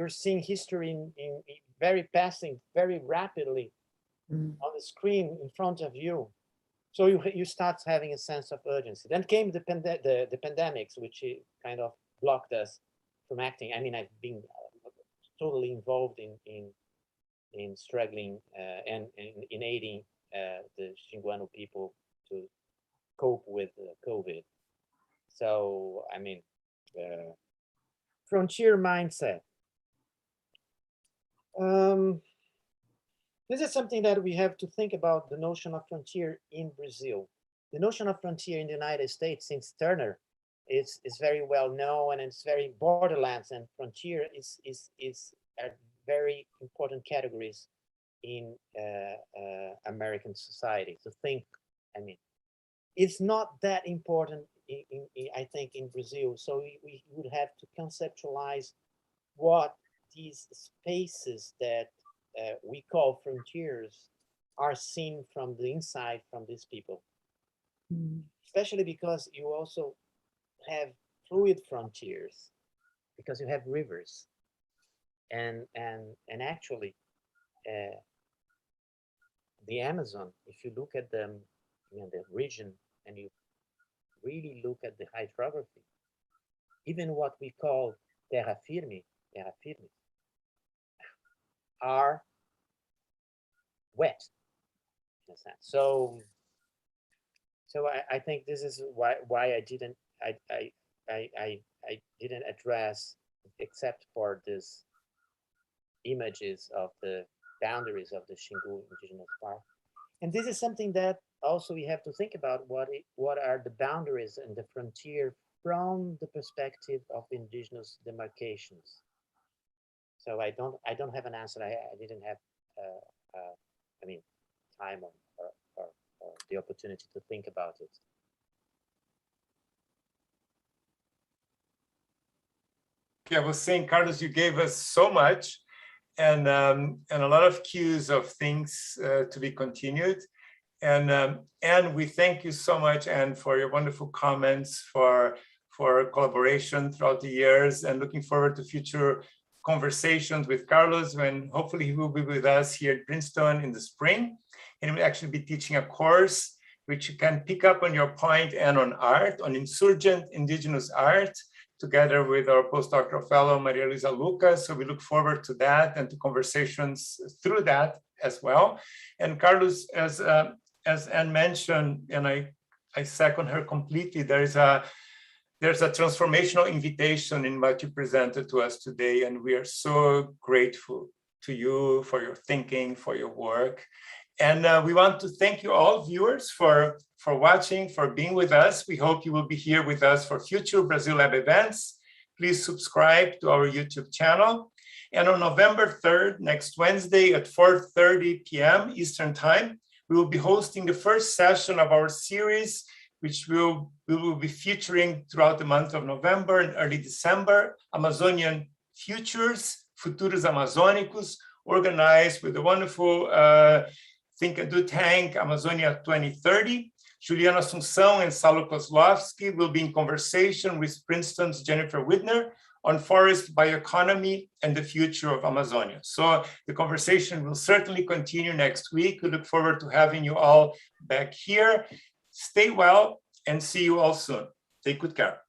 seeing history in very passing very rapidly on the screen in front of you. So you start having a sense of urgency. Then came the pandemics, which kind of blocked us from acting. I mean, I've been totally involved in struggling and in aiding the Xinguano people to cope with COVID. So, I mean, frontier mindset. This is something that we have to think about, the notion of frontier in Brazil. The notion of frontier in the United States, since Turner, is very well known, and it's very borderlands, and frontier are very important categories in American society. To think, I mean, it's not that important, I think, in Brazil. So we would have to conceptualize what these spaces that we call frontiers are seen from the inside, from these people. Especially because you also have fluid frontiers, because you have rivers, and actually the Amazon, if you look at them, you know, the region, and you really look at the hydrography, even what we call terra firme are wet in a sense. So I think this is why I didn't address, except for these images of the boundaries of the Xingu Indigenous Park. And this is something that also we have to think about, what are the boundaries and the frontier from the perspective of indigenous demarcations. So I don't have an answer. I didn't have I mean, time or the opportunity to think about it. Yeah, I was saying, Carlos, you gave us so much, and a lot of cues of things to be continued. And we thank you so much, Anne, for your wonderful comments, for collaboration throughout the years, and looking forward to future conversations with Carlos, when hopefully he will be with us here at Princeton in the spring. And he will actually be teaching a course which you can pick up on your point, and on art, on insurgent indigenous art, together with our postdoctoral fellow, Maria Luisa Lucas. So we look forward to that and to conversations through that as well. And Carlos, as Anne mentioned, and I second her completely, there's a transformational invitation in what you presented to us today, and we are so grateful to you for your thinking, for your work. And we want to thank you all, viewers, for watching, for being with us. We hope you will be here with us for future Brazil Lab events. Please subscribe to our YouTube channel. And on November 3rd, next Wednesday at 4:30 p.m. Eastern Time, we will be hosting the first session of our series which we will be featuring throughout the month of November and early December, Amazonian Futures, Futuros Amazônicos, organized with the wonderful Think and Do Tank Amazonia 2030. Juliana Assunção and Saulo Kozlowski will be in conversation with Princeton's Jennifer Widner on forest bioeconomy and the future of Amazonia. So the conversation will certainly continue next week. We look forward to having you all back here. Stay well and see you all soon. Take good care.